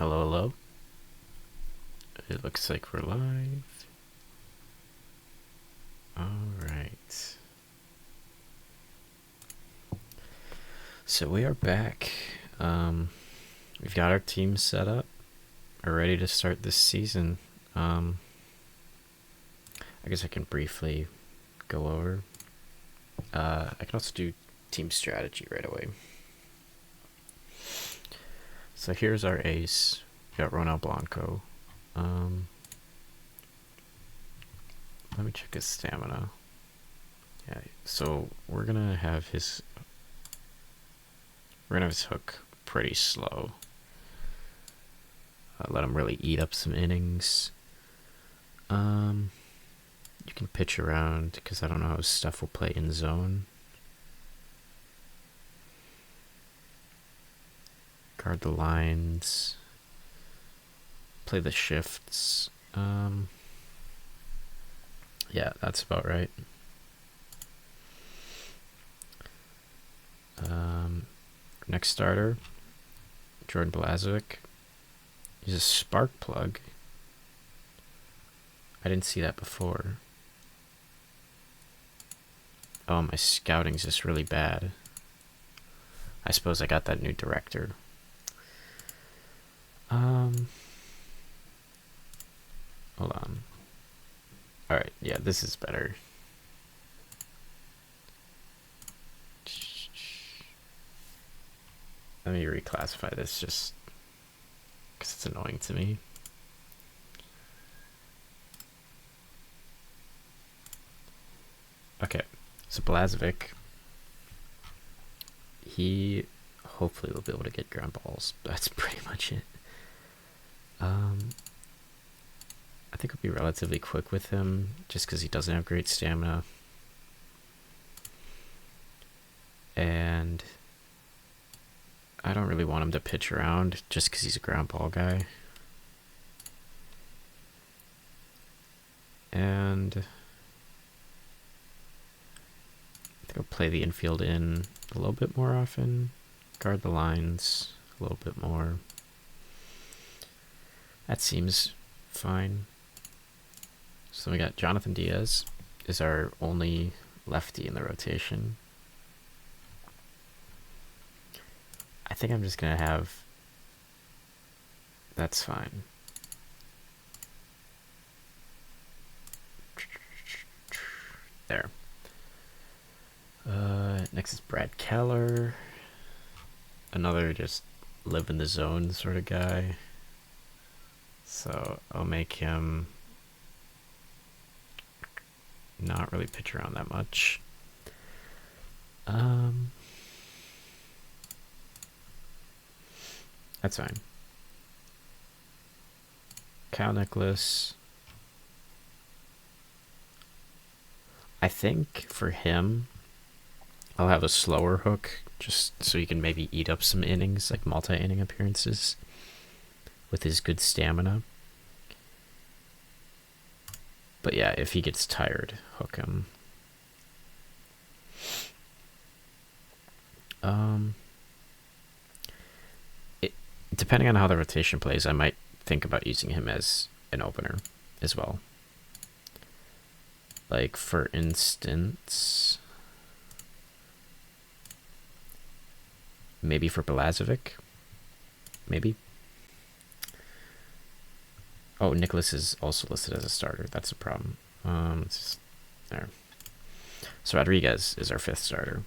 Hello, hello. It looks like we're live. Alright. So we are back. We've got our team set up. We're ready to start this season. I guess I can briefly go over. I can also do team strategy right away. So here's our ace. We got Ronald Blanco. Let me check his stamina. Yeah, so we're gonna have his hook pretty slow. Let him really eat up some innings. You can pitch around because I don't know how his stuff will play in zone. Guard the lines. Play the shifts. Yeah, that's about right. Next starter, Jordan Blazovic. He's a spark plug. I didn't see that before. Oh, my scouting's just really bad. I suppose I got that new director. Hold on. Alright, yeah, this is better. Let me reclassify this just because it's annoying to me. Okay, so Blazovic, he hopefully will be able to get ground balls. That's pretty much it. I think I'll be relatively quick with him just because he doesn't have great stamina. And I don't really want him to pitch around just because he's a ground ball guy. And I think I'll play the infield in a little bit more often. Guard the lines a little bit more. That seems fine. So we got Jonathan Diaz is our only lefty in the rotation. I think I'm just going to have... That's fine. There. Next is Brad Keller. Another just live in the zone sort of guy. So I'll make him not really pitch around that much. That's fine. Kyle Nicholas. I think for him, I'll have a slower hook just so he can maybe eat up some innings, like multi-inning appearances with his good stamina. But yeah, if he gets tired, hook him. Depending on how the rotation plays, I might think about using him as an opener as well. Like, for instance, maybe for Blazovic. Maybe. Oh, Nicholas is also listed as a starter. That's a problem. It's just there. So Rodriguez is our 5th starter.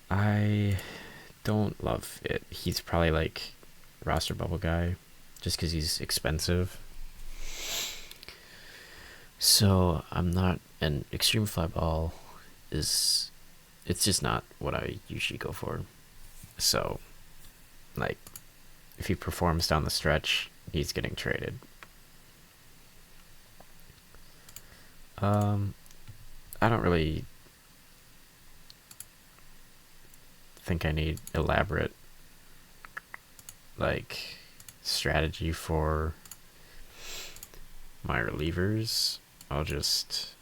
I don't love it. He's probably like roster bubble guy just because he's expensive. So I'm not... And extreme fly ball is... It's just not what I usually go for. So, like, if he performs down the stretch, he's getting traded. I don't really think I need elaborate, like, strategy for my relievers. I'll just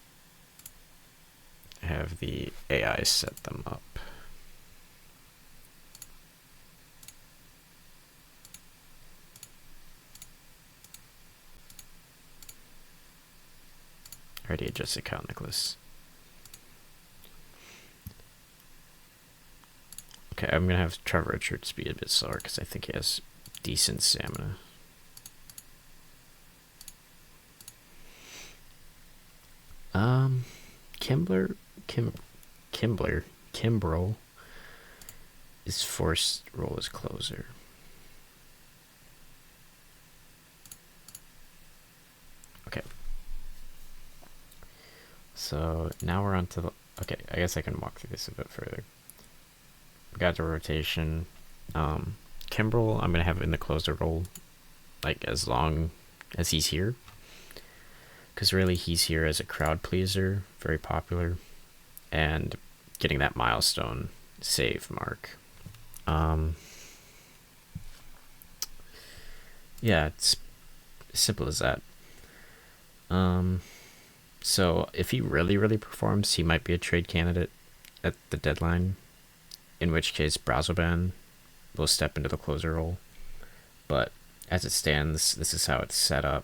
have the AI set them up. already adjusted Kyle Nicholas. Okay, I'm going to have Trevor Richards be a bit slower because I think he has decent stamina. Kimbrel is forced role as closer. Okay. So now we're on to the... Okay, I guess I can walk through this a bit further. We got the rotation. Kimbrel, I'm going to have in the closer role, like, as long as he's here. Because really, he's here as a crowd pleaser, very popular, and getting that milestone save mark. Yeah, it's as simple as that. So if he really, really performs, he might be a trade candidate at the deadline, in which case Brazoban will step into the closer role. But as it stands, this is how it's set up.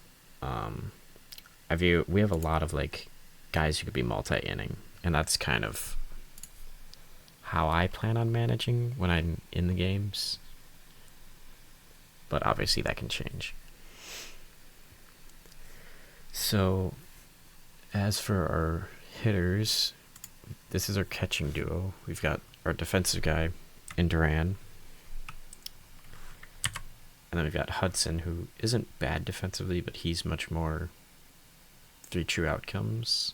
We have a lot of like guys who could be multi-inning, and that's kind of how I plan on managing when I'm in the games. But obviously that can change. So as for our hitters, this is our catching duo. We've got our defensive guy in Duran. And then we've got Hudson, who isn't bad defensively, but he's much more 3 true outcomes.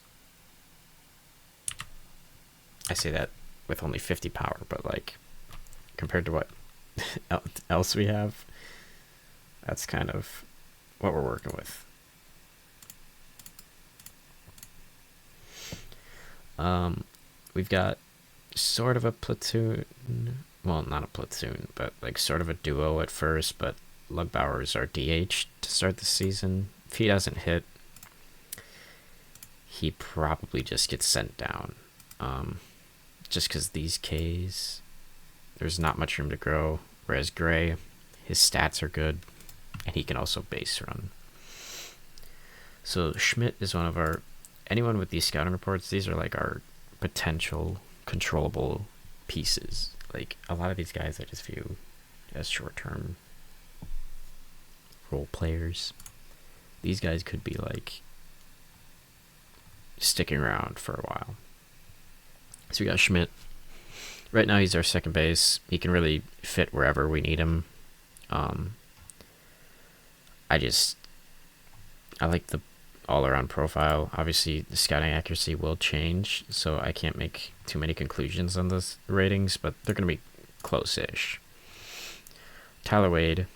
I say that with only 50 power, but like compared to what else we have, that's kind of what we're working with. We've got sort of a platoon, well, not a platoon, but like sort of a duo at first, but Lugbauer is our DH to start the season. If he doesn't hit, he probably just gets sent down. Just because these Ks, there's not much room to grow, whereas Gray, his stats are good, and he can also base run. So Schmidt is one of our... Anyone with these scouting reports, these are like our potential controllable pieces. Like, a lot of these guys I just view as short-term role players. These guys could be like sticking around for a while. So we got Schmidt. Right now he's our second base. He can really fit wherever we need him. I like the all-around profile. Obviously, the scouting accuracy will change, so I can't make too many conclusions on those ratings, but they're going to be close-ish. Tyler Wade,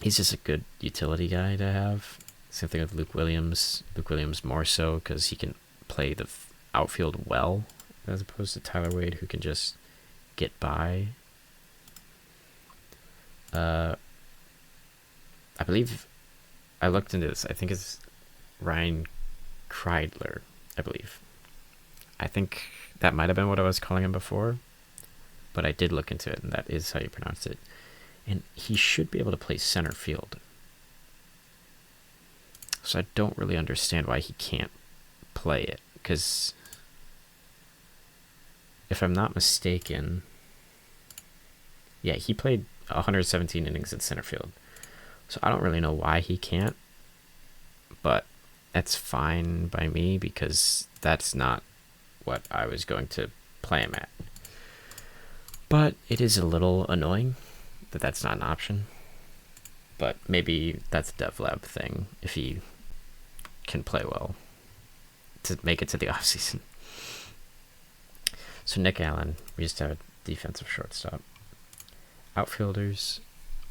he's just a good utility guy to have. Same thing with Luke Williams. Luke Williams more so because he can play the outfield well, as opposed to Tyler Wade, who can just get by. I believe I looked into this. I think it's Ryan Kreidler, I believe. I think that might have been what I was calling him before, but I did look into it, and that is how you pronounce it. And he should be able to play center field. So I don't really understand why he can't play it, because if I'm not mistaken, yeah, he played 117 innings in center field. So I don't really know why he can't, but that's fine by me because that's not what I was going to play him at. But it is a little annoying that that's not an option. But maybe that's a DevLab thing if he can play well to make it to the offseason. So Nick Allen, we just have a defensive shortstop. Outfielders,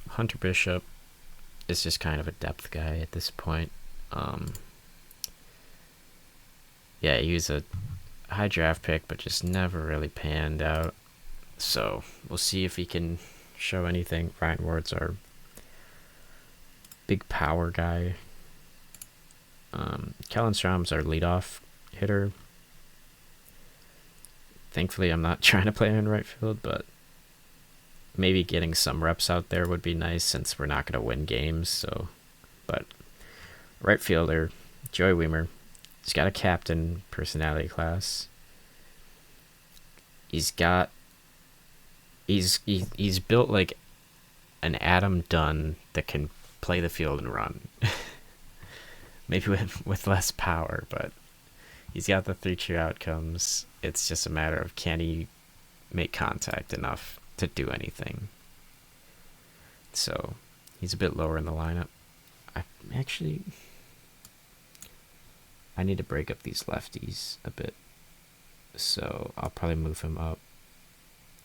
Hunter Bishop is just kind of a depth guy at this point. Yeah, he was a high draft pick, but just never really panned out. So we'll see if he can show anything. Ryan Ward's our big power guy. Kellen Strom's our leadoff hitter. Thankfully, I'm not trying to play him in right field, but maybe getting some reps out there would be nice since we're not going to win games. So, but right fielder, Joey Weimer. He's got a captain personality class. He's built like an Adam Dunn that can play the field and run. Maybe with less power, but he's got the 3 true outcomes. It's just a matter of can he make contact enough to do anything. So he's a bit lower in the lineup. I need to break up these lefties a bit. So I'll probably move him up,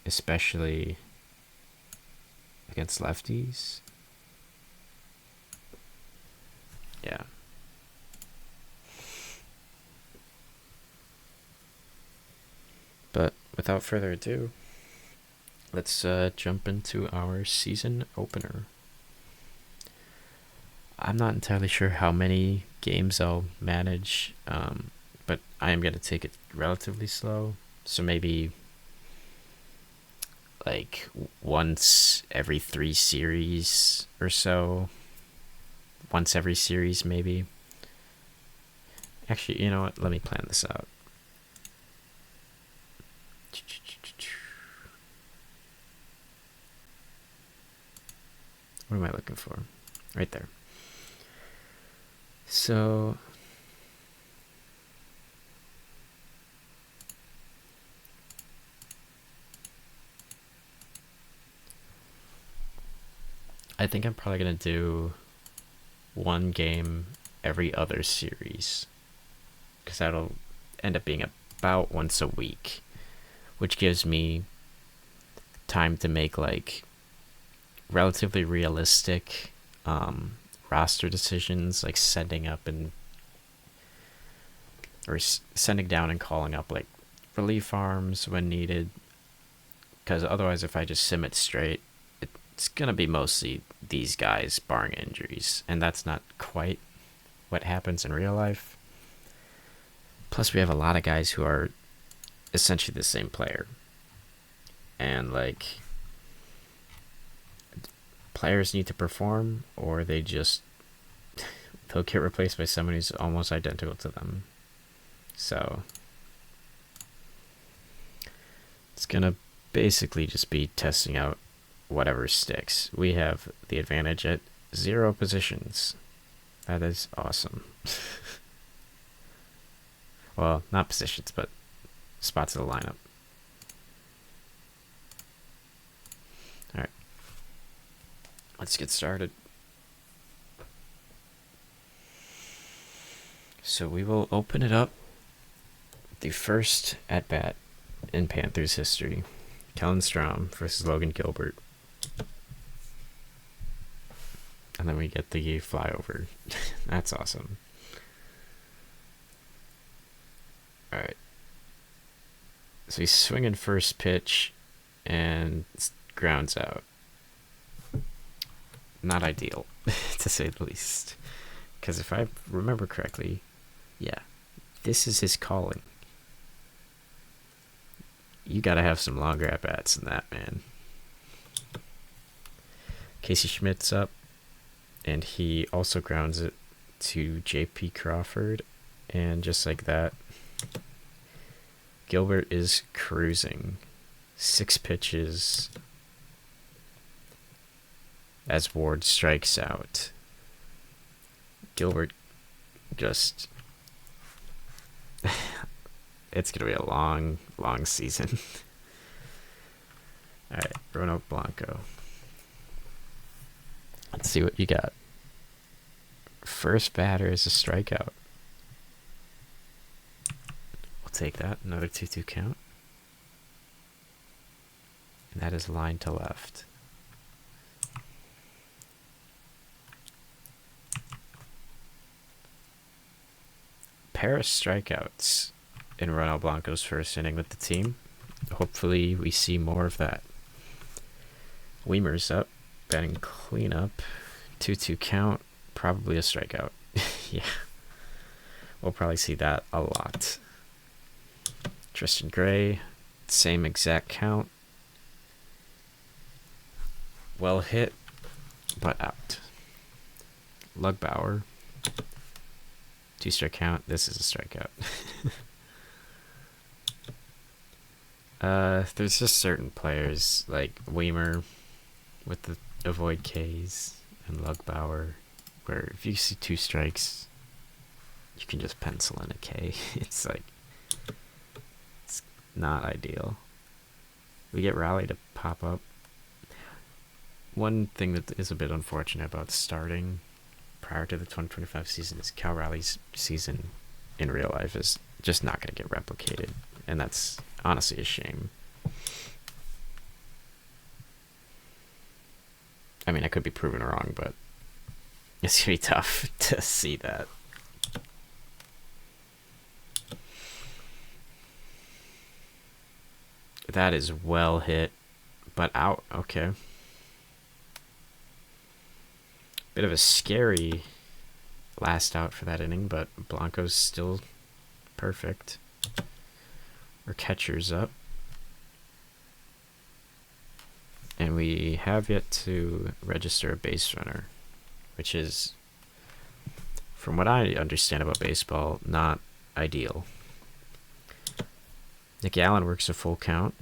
especially against lefties. Yeah. But without further ado, let's jump into our season opener. I'm not entirely sure how many games I'll manage, but I am going to take it relatively slow. So maybe like once every 3 series or so. Once every series, maybe. Actually, you know what? Let me plan this out. What am I looking for? Right there. So I think I'm probably going to do 1 game every other series, because that'll end up being about once a week, which gives me time to make like relatively realistic roster decisions, like sending down and calling up like relief arms when needed, because otherwise if I just sim it straight, it's gonna be mostly these guys barring injuries, and that's not quite what happens in real life. Plus we have a lot of guys who are essentially the same player, and like players need to perform or they'll get replaced by someone who's almost identical to them. So it's gonna basically just be testing out whatever sticks. We have the advantage at 0 positions. That is awesome. Well, not positions, but spots of the lineup. Alright. Let's get started. So we will open it up. The first at-bat in Panthers history. Kellen Strom versus Logan Gilbert. And then we get the flyover. That's awesome. Alright. So he's swinging first pitch and grounds out. Not ideal, to say the least. Because if I remember correctly, yeah, this is his calling. You gotta have some longer at-bats than that, man. Casey Schmidt's up, and he also grounds it to J.P. Crawford, and just like that, Gilbert is cruising. 6 pitches as Ward strikes out. Gilbert just... it's going to be a long, long season. Alright, Roanoke Blanco. Let's see what you got. First batter is a strikeout. We'll take that. Another 2-2 count. And that is line to left. Pair of strikeouts in Ronald Blanco's first inning with the team. Hopefully we see more of that. Weimer's up, batting cleanup. 2-2 count, probably a strikeout. Yeah. We'll probably see that a lot. Tristan Gray, same exact count. Well hit, but out. Lugbauer. 2-strike count. This is a strikeout. There's just certain players like Weimer with the avoid Ks and Lugbauer, where if you see 2 strikes, you can just pencil in a K. It's like, it's not ideal. We get Raleigh to pop up. One thing that is a bit unfortunate about starting prior to the 2025 season is Cal Raleigh's season in real life is just not going to get replicated, and that's honestly a shame. I mean, I could be proven wrong, but it's going to be tough to see that. That is well hit, but out. Okay. Bit of a scary last out for that inning, but Blanco's still perfect. Our catcher's up. And we have yet to register a base runner, which is, from what I understand about baseball, not ideal. Nick Allen works a full count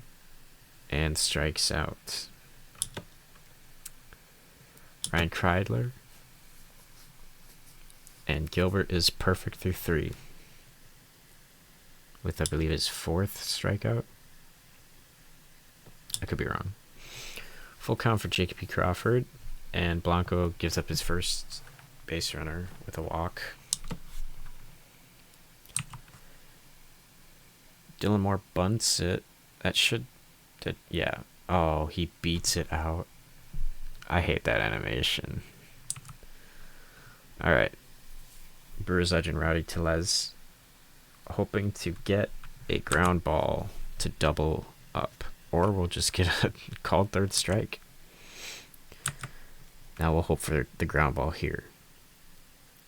and strikes out. Ryan Kreidler and Gilbert is perfect through 3 with, I believe, his 4th strikeout. I could be wrong. Full count for Jacob P. Crawford, and Blanco gives up his first base runner with a walk. Dylan Moore bunts it. Yeah. Oh, he beats it out. I hate that animation. Alright. Brewers legend Rowdy Tellez hoping to get a ground ball to double up, or we'll just get a called 3rd strike. Now we'll hope for the ground ball here.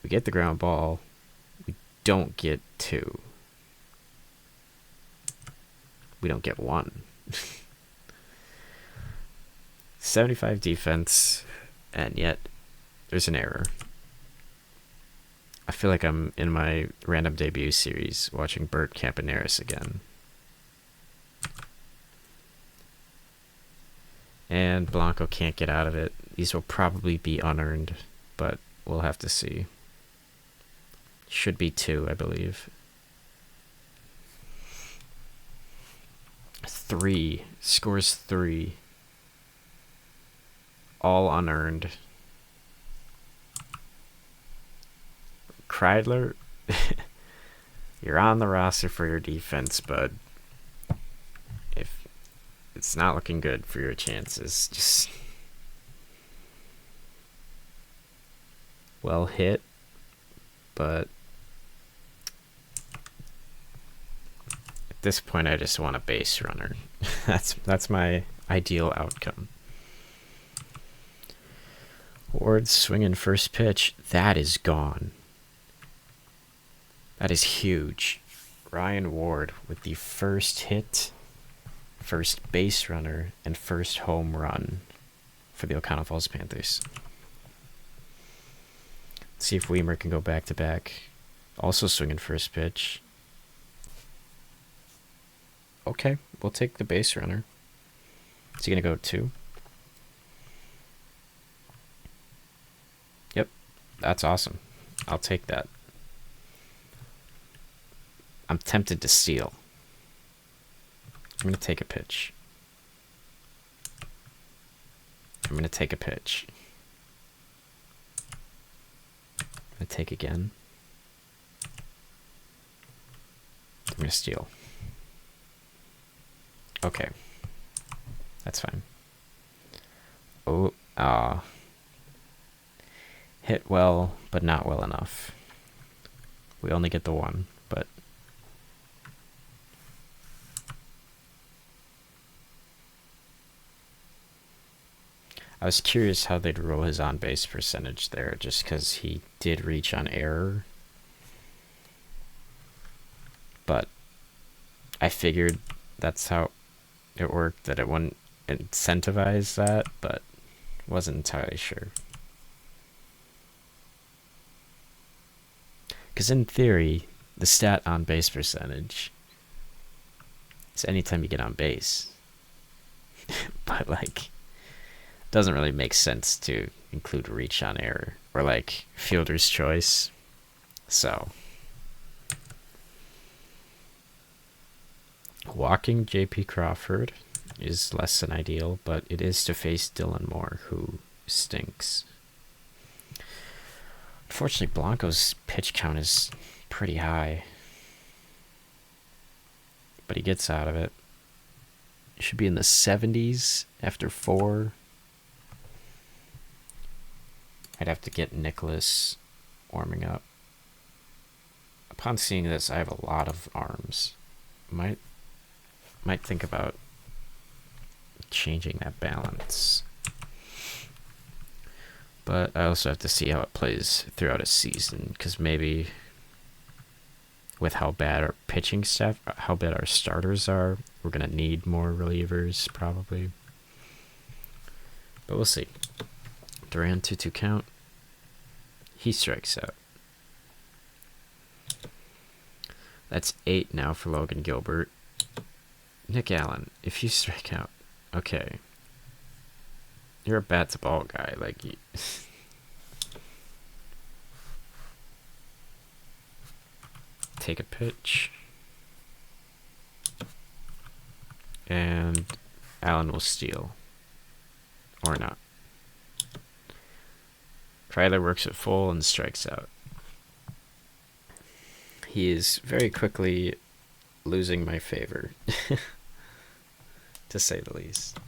We get the ground ball. We don't get 2. We don't get 1. 75 defense, and yet there's an error. I feel like I'm in my random debut series watching Bert Campaneris again. And Blanco can't get out of it. These will probably be unearned, but we'll have to see. Should be 2, I believe. 3. Scores 3. All unearned. Kreidler, you're on the roster for your defense, bud. If it's not looking good for your chances, just well hit, but at this point I just want a base runner. That's my ideal outcome. Ward swinging first pitch. That is gone. That is huge. Ryan Ward with the first hit, first base runner, and first home run for the O'Connell Falls Panthers. Let's see if Weimer can go back to back. Also swinging first pitch. Okay, we'll take the base runner. Is he going to go 2? Yep, that's awesome. I'll take that. I'm tempted to steal. I'm going to take a pitch. I'm going to take a pitch. I'm going to take again. I'm going to steal. Okay. That's fine. Oh, hit well, but not well enough. We only get the 1, but I was curious how they'd roll his on-base percentage there, just because he did reach on error. But I figured that's how it worked, that it wouldn't incentivize that, but wasn't entirely sure. Because in theory, the stat on base percentage is anytime you get on base. But, like, doesn't really make sense to include reach on error or, like, fielder's choice. So, walking JP Crawford is less than ideal, but it is to face Dylan Moore, who stinks. Unfortunately, Blanco's pitch count is pretty high, but he gets out of it. He should be in the 70s after 4. I'd have to get Nicholas warming up. Upon seeing this, I have a lot of arms. Might think about changing that balance. But I also have to see how it plays throughout a season, because maybe with how bad our pitching staff, how bad our starters are, we're going to need more relievers, probably. But we'll see. Duran 2-2 count. He strikes out. That's 8 now for Logan Gilbert. Nick Allen, if you strike out, okay. You're a bat to ball guy, like you. Take a pitch. And Allen will steal. Or not. Kryler works at full and strikes out. He is very quickly losing my favor, to say the least.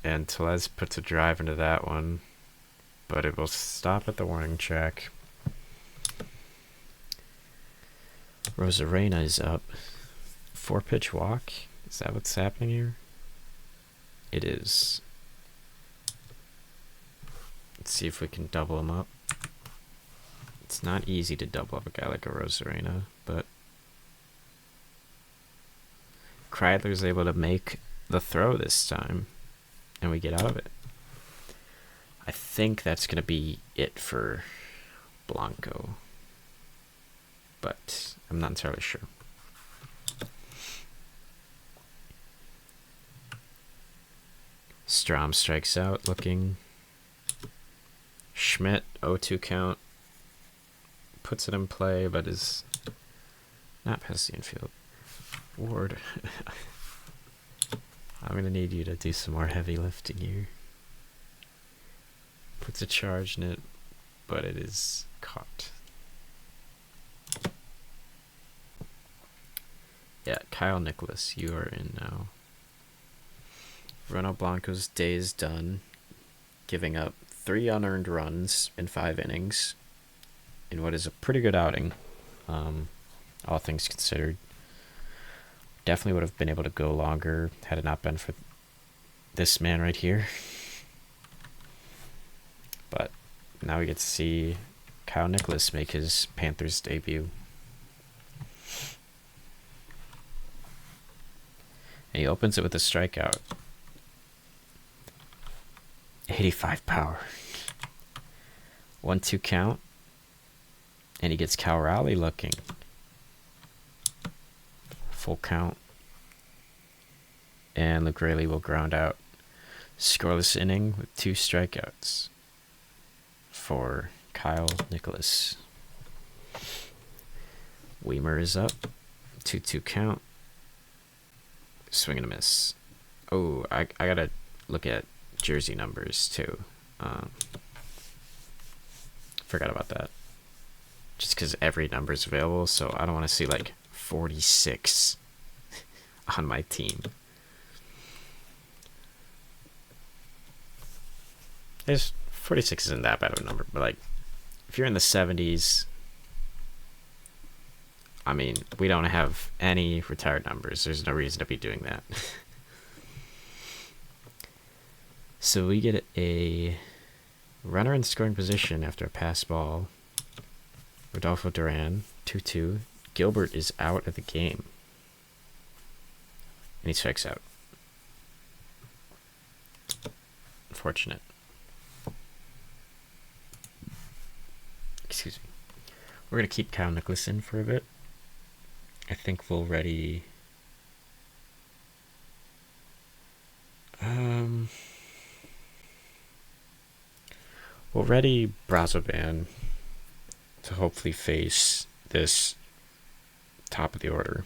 And Tellez puts a drive into that one, but it will stop at the warning track. Rosarena is up. 4-pitch walk? Is that what's happening here? It is. Let's see if we can double him up. It's not easy to double up a guy like a Rosarena, but Kreidler's able to make the throw this time, and we get out of it. I think that's going to be it for Blanco, but I'm not entirely sure. Strom strikes out, looking. Schmidt, 0-2 count. Puts it in play, but is not past the infield. Ward, I'm going to need you to do some more heavy lifting here. Puts a charge in it, but it is caught. Yeah, Kyle Nicholas, you are in now. Ronald Blanco's day is done, giving up 3 unearned runs in 5 innings in what is a pretty good outing, all things considered. Definitely would have been able to go longer had it not been for this man right here. But now we get to see Kyle Nicholas make his Panthers debut. And he opens it with a strikeout. 85 power. 1-2 count. And he gets Cal Raleigh looking. Full count. And Luke Raley will ground out. Scoreless inning with 2 strikeouts for Kyle Nicholas. Weimer is up. 2-2 count. Swing and a miss. Oh, I gotta look at jersey numbers too. Forgot about that. Just because every number is available, so I don't want to see like 46 on my team. There's 46 isn't that bad of a number, but like if you're in the 70s, I mean, we don't have any retired numbers. There's no reason to be doing that. So we get a runner in scoring position after a pass ball. Rodolfo Duran, 2-2. Gilbert is out of the game. And he strikes out. Unfortunate. excuse me. We're gonna keep Kyle Nicholas in for a bit. I think we'll ready. We'll ready Brazoban to hopefully face this top of the order.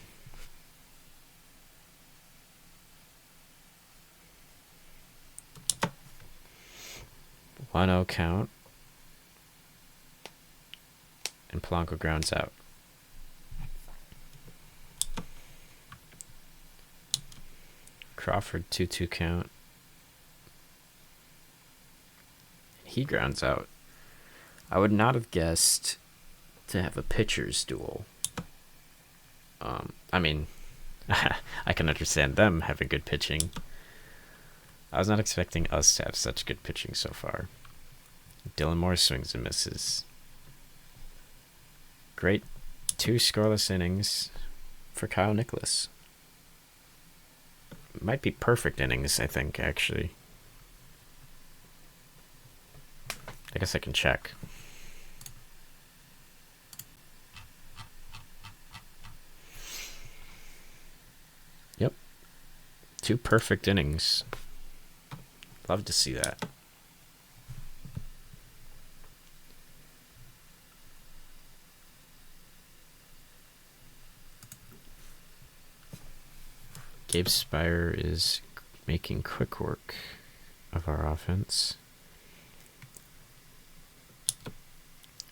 1-0 count. And Polanco grounds out. Crawford 2-2 count. He grounds out. I would not have guessed to have a pitcher's duel. I mean, I can understand them having good pitching. I was not expecting us to have such good pitching so far. Dylan Moore swings and misses. Great 2 scoreless innings for Kyle Nicholas. Might be perfect innings, I think, actually. I guess I can check. Yep. 2 perfect innings. Love to see that. Gabe Spire is making quick work of our offense.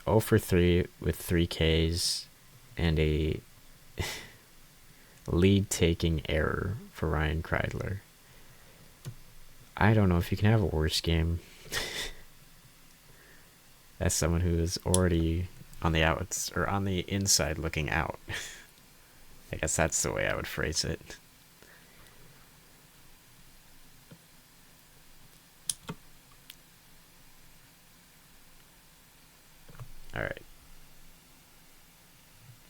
0 for 3 with 3 Ks and a lead-taking error for Ryan Kreidler. I don't know if you can have a worse game. As someone who is already on the outs or on the inside looking out. I guess that's the way I would phrase it. All right.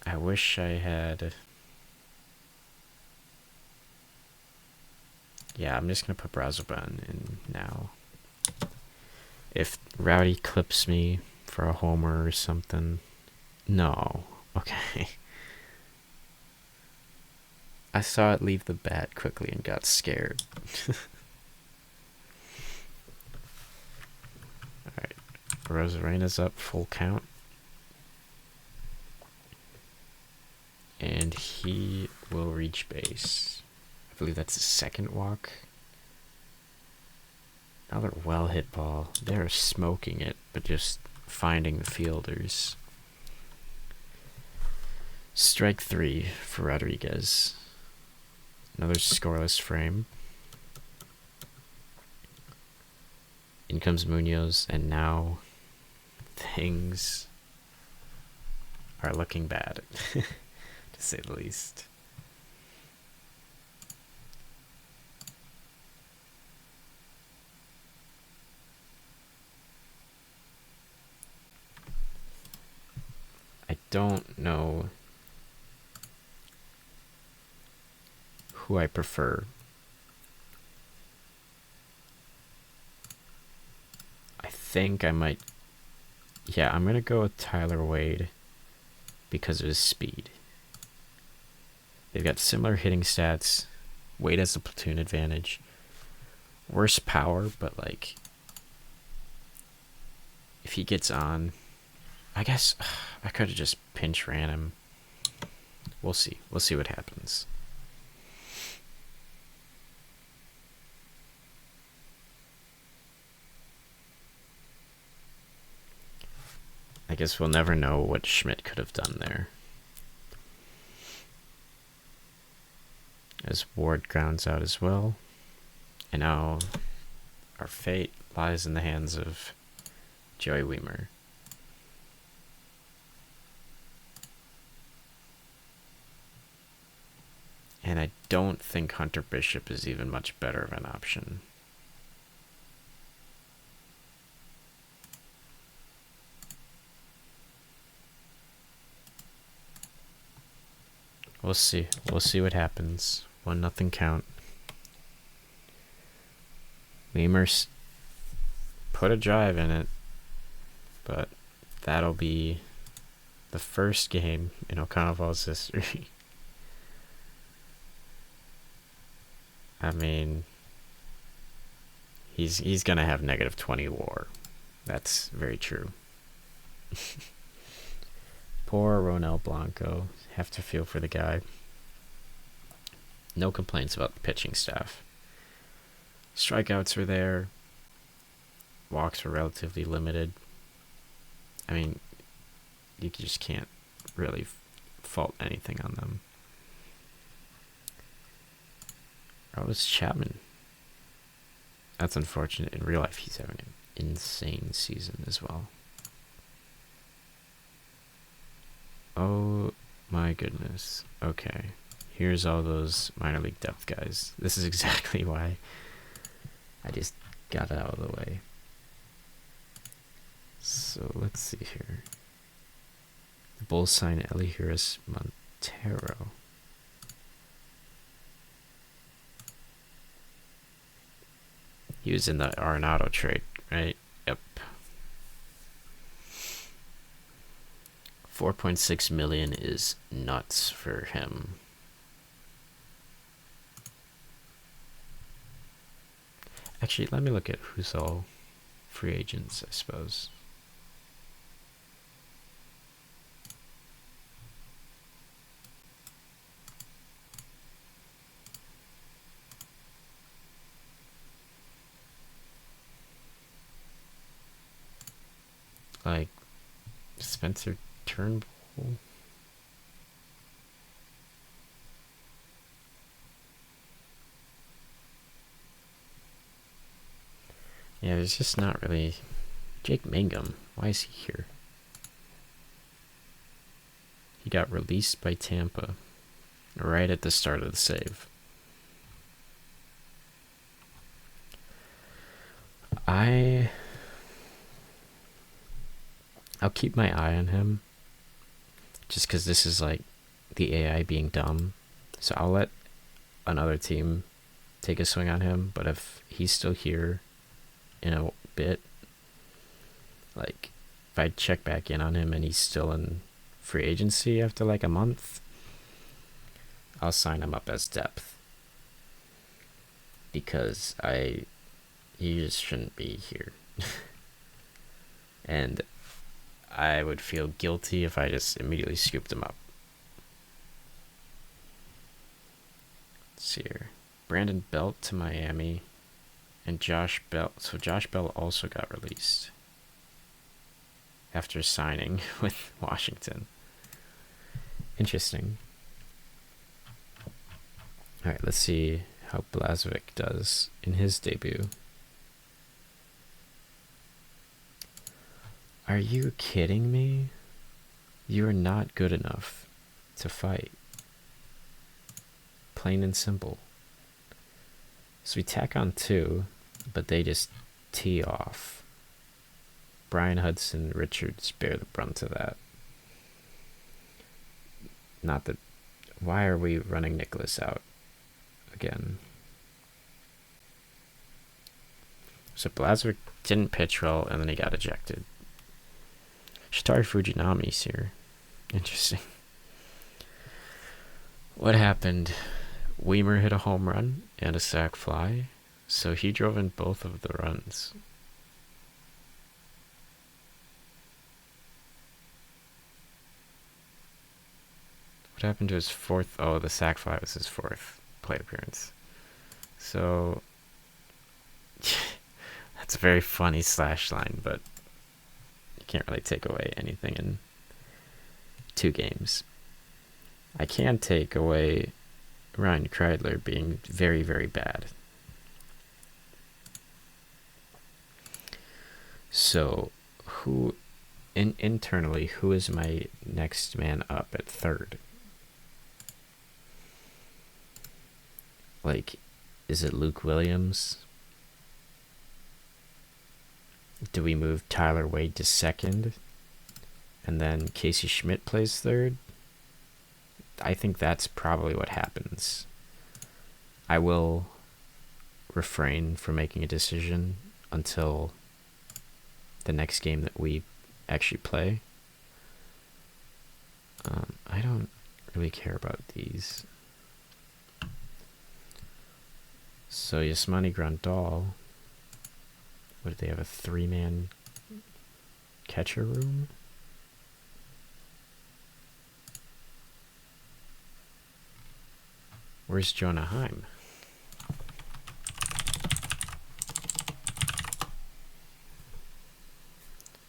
I wish I had. Yeah, I'm just gonna put Brazoban in now. If Rowdy clips me for a homer or something. No. Okay. I saw it leave the bat quickly and got scared. Alright. Rosarena's up, full count. And he will reach base. I believe that's his second walk. Another well hit ball. They're smoking it, but just finding the fielders. Strike 3 for Rodriguez. Another scoreless frame. In comes Munoz, and now things are looking bad, to say the least. I don't know who I prefer. I think I might. Yeah, I'm going to go with Tyler Wade because of his speed. They've got similar hitting stats. Wade has the platoon advantage. Worse power, but like, if he gets on, I guess I could have just pinch ran him. We'll see. We'll see what happens. I guess we'll never know what Schmidt could have done there. As Ward grounds out as well. And now our fate lies in the hands of Joey Weimer. And I don't think Hunter Bishop is even much better of an option. We'll see. We'll see what happens. 1-0 count. Weimer's put a drive in it, but that'll be the first game in O'Connell's history. I mean, he's gonna have -20 WAR. That's very true. Poor Ronel Blanco. Have to feel for the guy. No complaints about the pitching staff. Strikeouts were there. Walks were relatively limited. I mean, you just can't really fault anything on them. Oh, it's Chapman. That's unfortunate. In real life, he's having an insane season as well. Oh my goodness. Okay. Here's all those minor league depth guys. This is exactly why I just got it out of the way. So let's see here. The Bulls sign Elihuris Montero. He was in the Arenado trade, right? Yep. 4.6 million is nuts for him. Actually, let me look at who's all free agents, I suppose. Like Spencer Turnbull. Yeah, there's just not really. Jake Mangum, why is he here? He got released by Tampa right at the start of the save. I'll keep my eye on him just because this is like the AI being dumb. So I'll let another team take a swing on him. But if he's still here in a bit, like if I check back in on him and he's still in free agency after like a month, I'll sign him up as depth. Because he just shouldn't be here. And I would feel guilty if I just immediately scooped him up. Let's see here. Brandon Belt to Miami. And Josh Bell. So Josh Bell also got released after signing with Washington. Interesting. Alright, let's see how Blazovic does in his debut. Are you kidding me? You are not good enough to fight. Plain and simple. So we tack on 2, but they just tee off. Brian Hudson, Richards bear the brunt of that. Not that. Why are we running Nicholas out again? So Blazovic didn't pitch well, and then he got ejected. Shitari Fujinami's here. Interesting. What happened? Weimer hit a home run and a sac fly, so he drove in both of the runs. What happened to his fourth? Oh, the sac fly was his 4th plate appearance. So that's a very funny slash line, but you can't really take away anything in 2 games. I can take away Ryan Kreidler being very, very bad. So, internally, who is my next man up at 3rd? Like, is it Luke Williams? Do we move Tyler Wade to 2nd? And then Casey Schmidt plays 3rd? I think that's probably what happens. I will refrain from making a decision until the next game that we actually play. I don't really care about these. So Yasmani Grandal. What, do they have a 3-man catcher room? Where's Jonah Heim?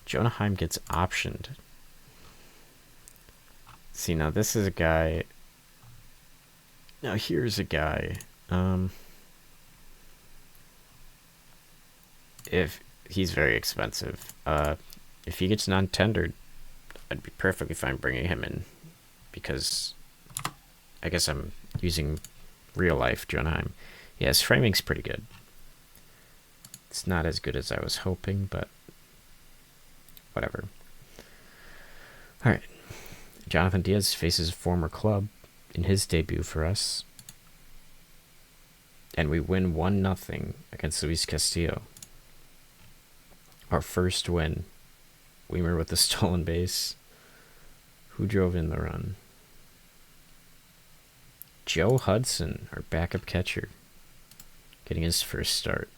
Jonah Heim gets optioned. See, now this is a guy. Now here's a guy. If he's very expensive, if he gets non-tendered, I'd be perfectly fine bringing him in, because I guess I'm using real life Jonah Heim. Yeah, his framing's pretty good. It's not as good as I was hoping, but whatever. All right. Jonathan Diaz faces former club in his debut for us. And we win 1-0 against Luis Castillo. Our first win. Weimer with the stolen base. Who drove in the run? Joe Hudson, our backup catcher, getting his first start.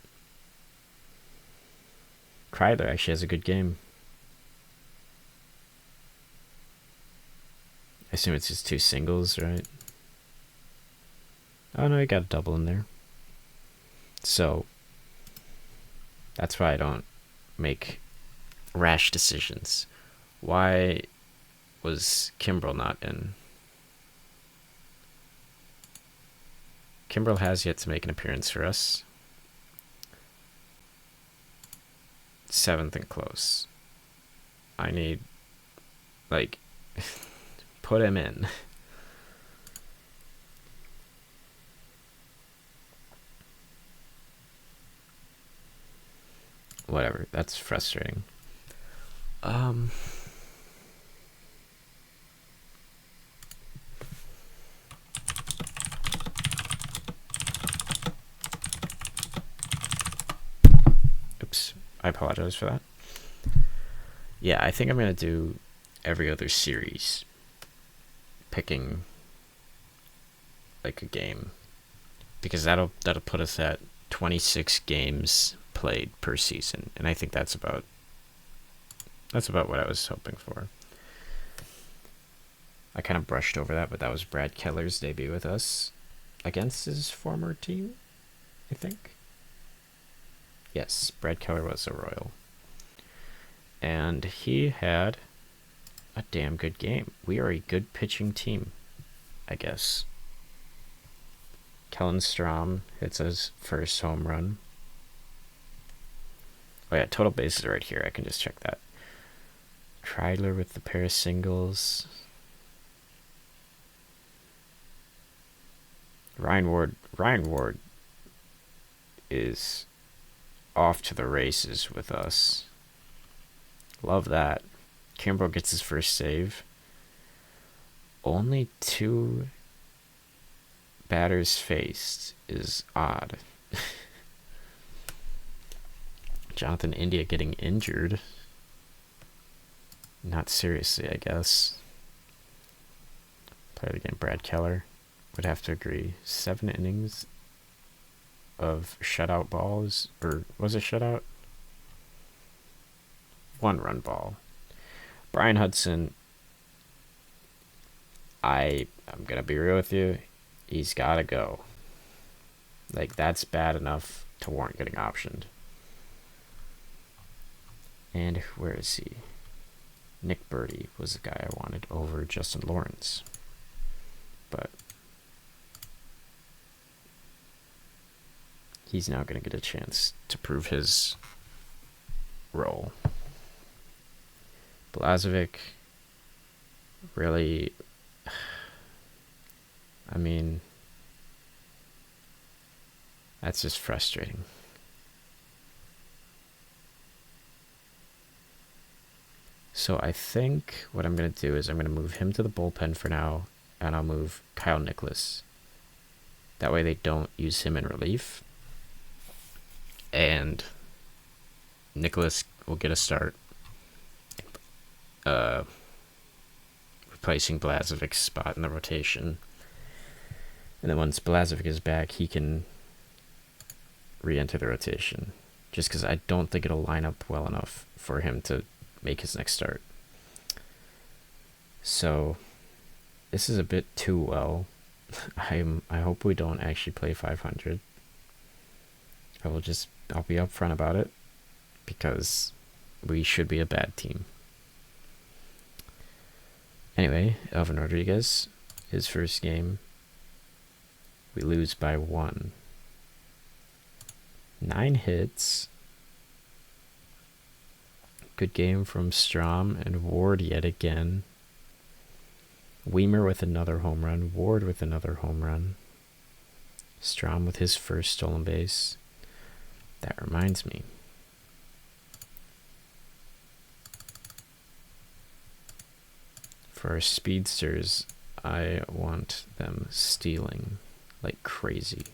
Kreidler actually has a good game. I assume it's just 2 singles, right? Oh no, he got a double in there. So that's why I don't make rash decisions. Why was Kimbrel not in? Kimbrel has yet to make an appearance for us. 7th and close. I need, like, put him in. Whatever, that's frustrating. Oops, I apologize for that. Yeah, I think I'm gonna do every other series, picking like a game, because that'll put us at 26 games played per season, and I think that's about what I was hoping for. I kind of brushed over that, but that was Brad Keller's debut with us against his former team, I think. Yes, Brad Keller was a Royal. And he had a damn good game. We are a good pitching team, I guess. Kellen Strom hits his first home run. Oh yeah, total bases right here. I can just check that. Kreidler with the pair of singles. Ryan Ward is off to the races with us. Love that. Kimbrel gets his first save. Only 2 batters faced is odd. Jonathan India getting injured. Not seriously, I guess. Player of the game, Brad Keller. Would have to agree. 7 innings of shutout balls. Or was it shutout? 1-run ball. Brian Hudson. I'm going to be real with you. He's got to go. Like, that's bad enough to warrant getting optioned. And where is he? Nick Birdie was the guy I wanted over Justin Lawrence. But he's now going to get a chance to prove his role. Blazovic, really, I mean, that's just frustrating. So I think what I'm going to do is I'm going to move him to the bullpen for now, and I'll move Kyle Nicholas. That way they don't use him in relief. And Nicholas will get a start with replacing Blazevic's spot in the rotation. And then once Blazevic is back, he can re-enter the rotation. Just because I don't think it'll line up well enough for him to make his next start. So this is a bit too well. I hope we don't actually play 500. I'll be upfront about it because we should be a bad team. Anyway, Elvin Rodriguez, his first game, we lose by 1. 9 hits. Good game from Strom and Ward yet again. Weimer with another home run. Ward with another home run. Strom with his first stolen base. That reminds me. For our speedsters, I want them stealing like crazy.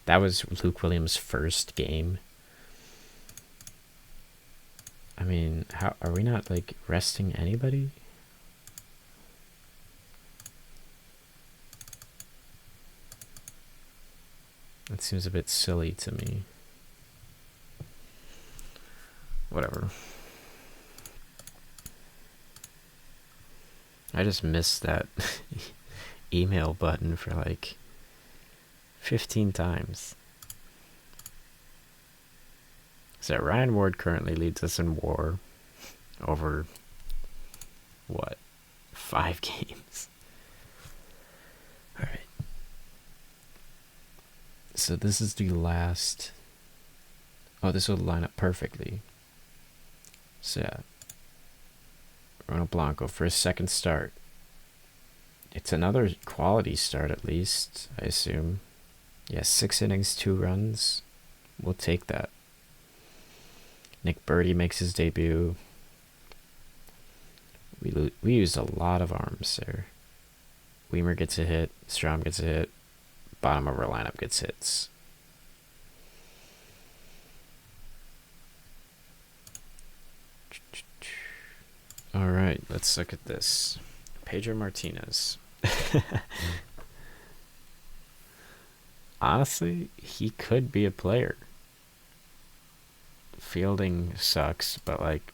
That was Luke Williams' first game. I mean, how are we not like resting anybody? That seems a bit silly to me. Whatever. I just missed that email button for like 15 times. So Ryan Ward currently leads us in WAR over what? 5 games. Alright. So this is the last. Oh, this will line up perfectly. So yeah. Ronald Blanco for his second start. It's another quality start at least, I assume. Yeah, 6 innings, 2 runs. We'll take that. Nick Birdie makes his debut. We used a lot of arms there. Weimer gets a hit. Strom gets a hit. Bottom of our lineup gets hits. All right, let's look at this. Pedro Martinez. Honestly, he could be a player. Fielding sucks, but like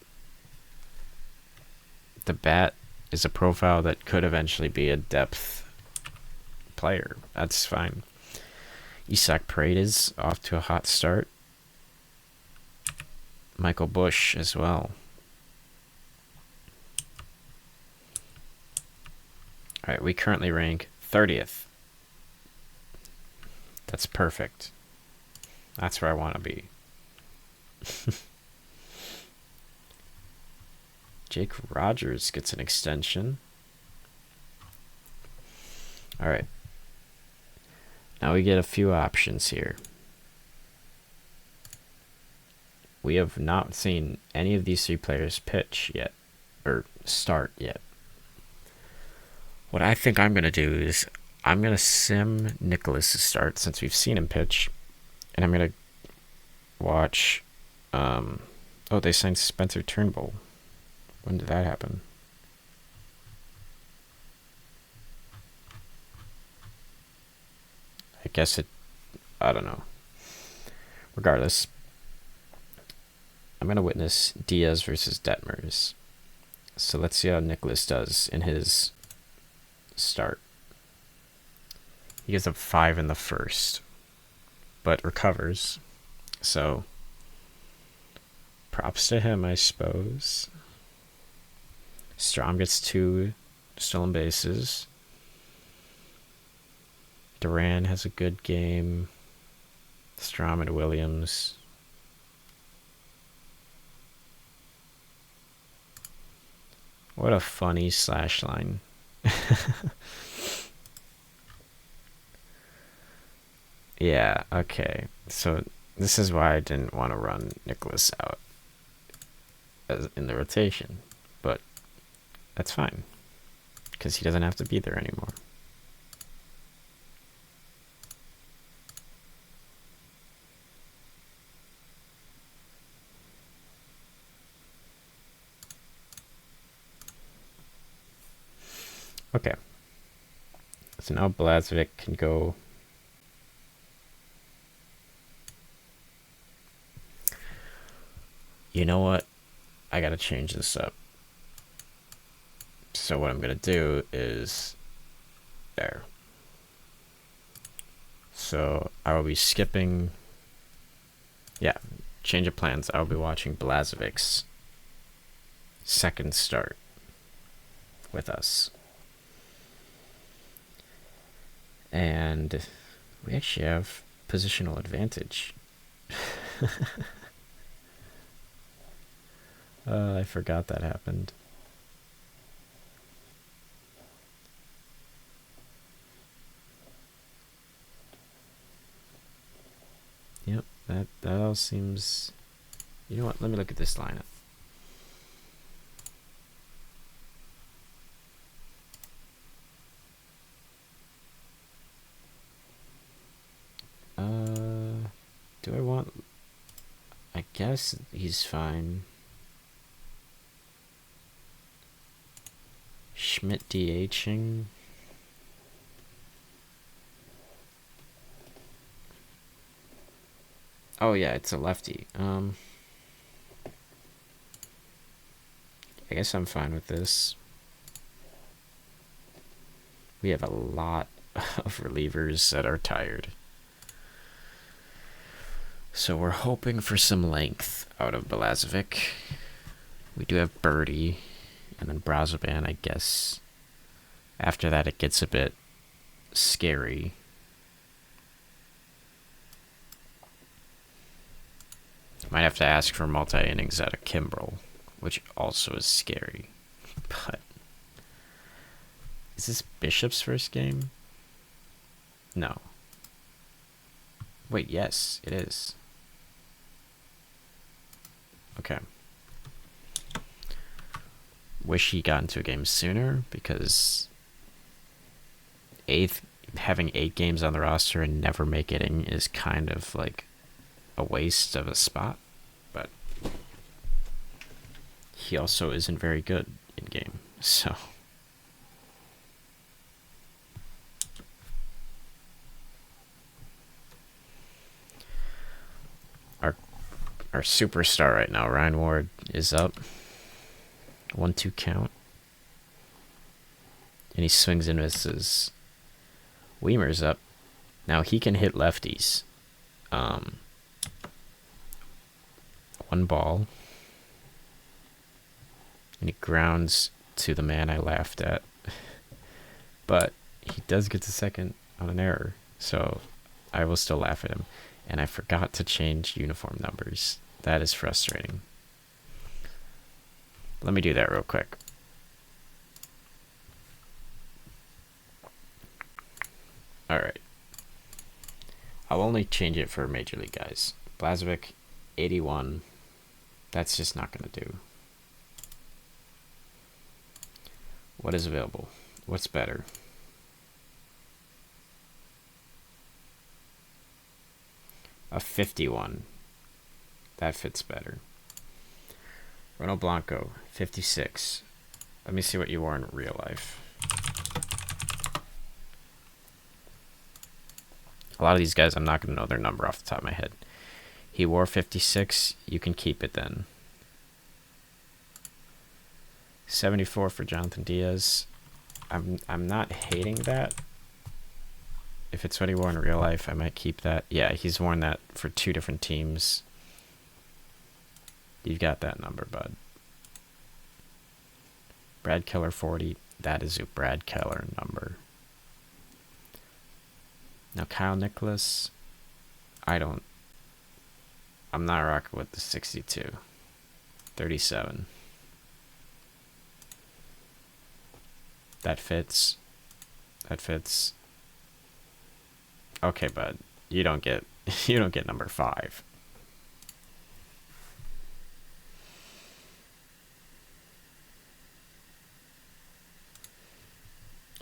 the bat is a profile that could eventually be a depth player. That's fine. Isaac Paredes off to a hot start. Michael Bush as well. All right, we currently rank 30th. That's perfect. That's where I want to be. Jake Rogers gets an extension. All right. Now we get a few options here. We have not seen any of these 3 players pitch yet, or start yet. What I think I'm going to do is I'm going to sim Nicholas' start since we've seen him pitch. And I'm going to watch. Oh, they signed Spencer Turnbull. When did that happen? I guess I don't know. Regardless, I'm going to witness Diaz versus Detmers. So let's see how Nicholas does in his start. He gives up 5 in the first, but recovers. So props to him, I suppose. Strom gets 2 stolen bases. Duran has a good game. Strom and Williams. What a funny slash line. Yeah, okay. So this is why I didn't want to run Nicholas out. in the rotation, but that's fine because he doesn't have to be there anymore. Okay, so now Blazovic can go. You know what? I gotta change this up. So what I'm gonna do is there. So I will be skipping. Yeah, change of plans. I will be watching Blazovic's second start with us. And we actually have positional advantage. I forgot that happened. Yep, that all seems... You know what? Let me look at this lineup. Do I want... I guess he's fine. Schmidt DHing. Oh yeah, it's a lefty. I guess I'm fine with this. We have a lot of relievers that are tired. So we're hoping for some length out of Blazovic. We do have Birdie, and then Brazoban, I guess. After that, it gets a bit scary. Might have to ask for multi-innings out of Kimbrel, which also is scary. But is this Bishop's first game? No. Wait, yes, it is. Okay. Wish he got into a game sooner, because having 8 games on the roster and never make it in is kind of like a waste of a spot. But he also isn't very good in game, so... Our superstar right now, Ryan Ward, is up. 1-2 count. And he swings and misses. Weimer's up. Now he can hit lefties. 1 ball. And he grounds to the man I laughed at. But he does get to second on an error. So I will still laugh at him. And I forgot to change uniform numbers. That is frustrating. Let me do that real quick. Alright. I'll only change it for Major League guys. Blazovic, 81. That's just not going to do. What is available? What's better? A 51. That fits better. Ronald Blanco, 56. Let me see what you wore in real life. A lot of these guys, I'm not going to know their number off the top of my head. He wore 56. You can keep it then. 74 for Jonathan Diaz. I'm not hating that. If it's what he wore in real life, I might keep that. Yeah, he's worn that for 2 different teams. You've got that number, bud. Brad Keller, 40. That is a Brad Keller number. Now, Kyle Nicholas, I'm not rocking with the 62. 37. That fits. That fits. Okay, bud. You don't get number 5.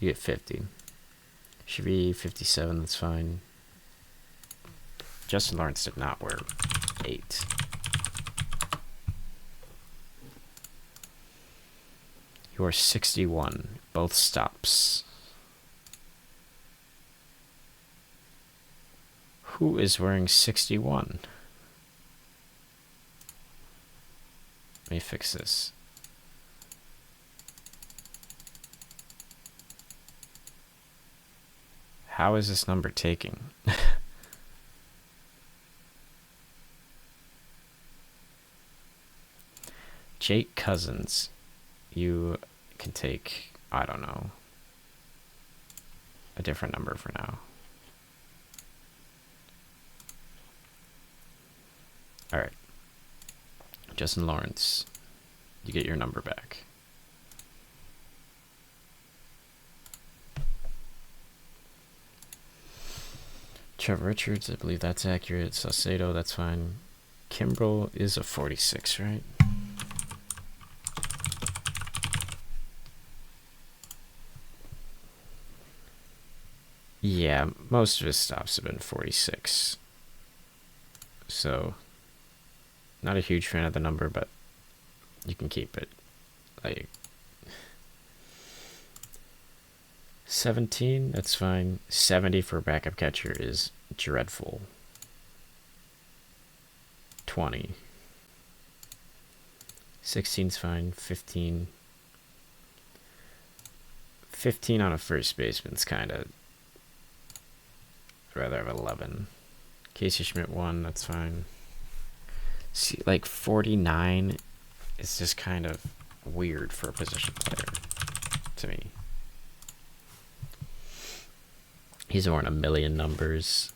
You get 50. Should be 57, that's fine. Justin Lawrence did not wear 8. You are 61. Both stops. Who is wearing 61? Let me fix this. How is this number taking? Jake Cousins. You can take, I don't know, a different number for now. Alright. Justin Lawrence, you get your number back. Trevor Richards, I believe that's accurate. Saucedo, that's fine. Kimbrel is a 46, right? Yeah, most of his stops have been 46. So, not a huge fan of the number, but you can keep it. Like 17, that's fine. 70 for a backup catcher is dreadful. 20. 16's fine. 15. 15 on a first baseman's kind of... I'd rather have 11. Casey Schmidt 1, that's fine. See, like 49 is just kind of weird for a position player to me. He's worn a million numbers.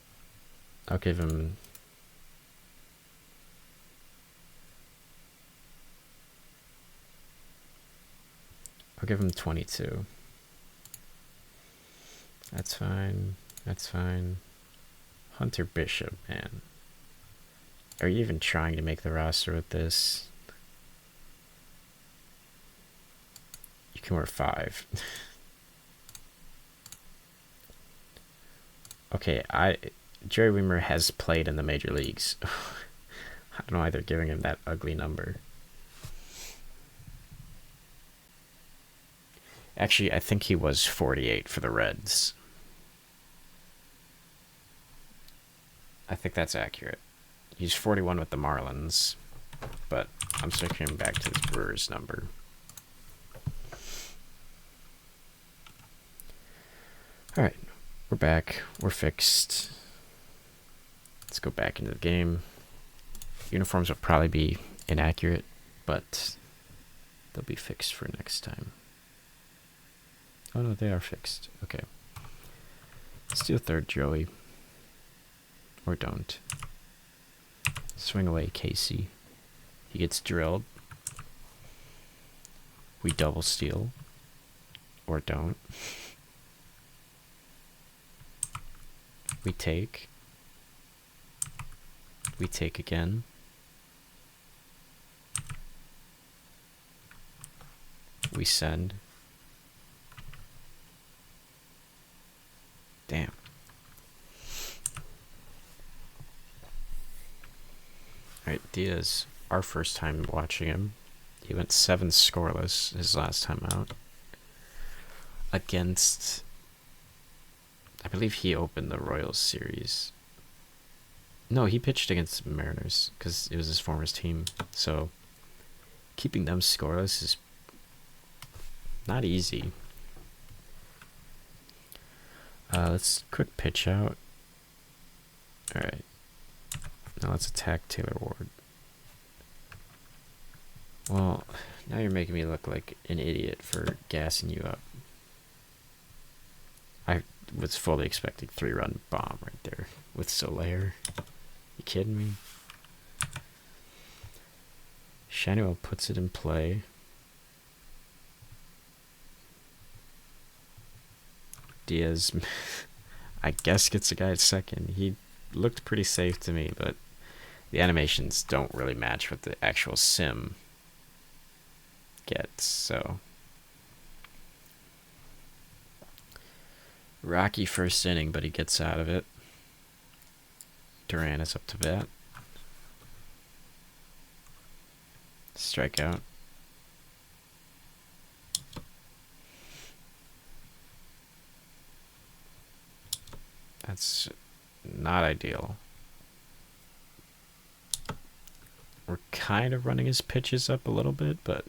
I'll give him... I'll give him 22. That's fine. That's fine. Hunter Bishop, man. Are you even trying to make the roster with this? You can wear 5. Okay, Jerry Weimer has played in the major leagues. I don't know why they're giving him that ugly number. Actually, I think he was 48 for the Reds. I think that's accurate. He's 41 with the Marlins, but I'm switching him back to his Brewers number. Alright, we're back. We're fixed. Let's go back into the game. Uniforms will probably be inaccurate, but they'll be fixed for next time. Oh no, they are fixed. Okay. Let's do a third Joey. Or don't. Swing away, Casey. He gets drilled. We double steal. Or don't. We take. We take again. We send. Damn. Alright, Diaz, our first time watching him. He went 7 scoreless his last time out. Against... I believe he opened the Royals series. No, he pitched against the Mariners, because it was his former team. So, keeping them scoreless is not easy. Let's quick pitch out. Alright. Now let's attack Taylor Ward. Well, now you're making me look like an idiot for gassing you up. I was fully expecting 3-run bomb right there with Soler. You kidding me? Shanuel puts it in play. Diaz, I guess, gets a guy at second. He looked pretty safe to me, but the animations don't really match what the actual sim gets, so Rocky first inning, but he gets out of it. Duran is up to bat. Strikeout. That's not ideal. We're kind of running his pitches up a little bit, but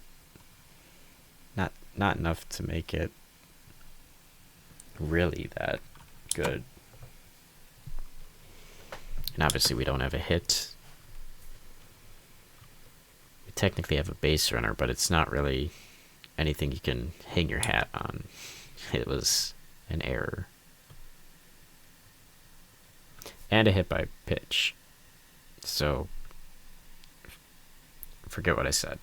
not enough to make it really that good. And obviously we don't have a hit. We technically have a base runner, but it's not really anything you can hang your hat on. It was an error. And a hit by pitch. So, forget what I said.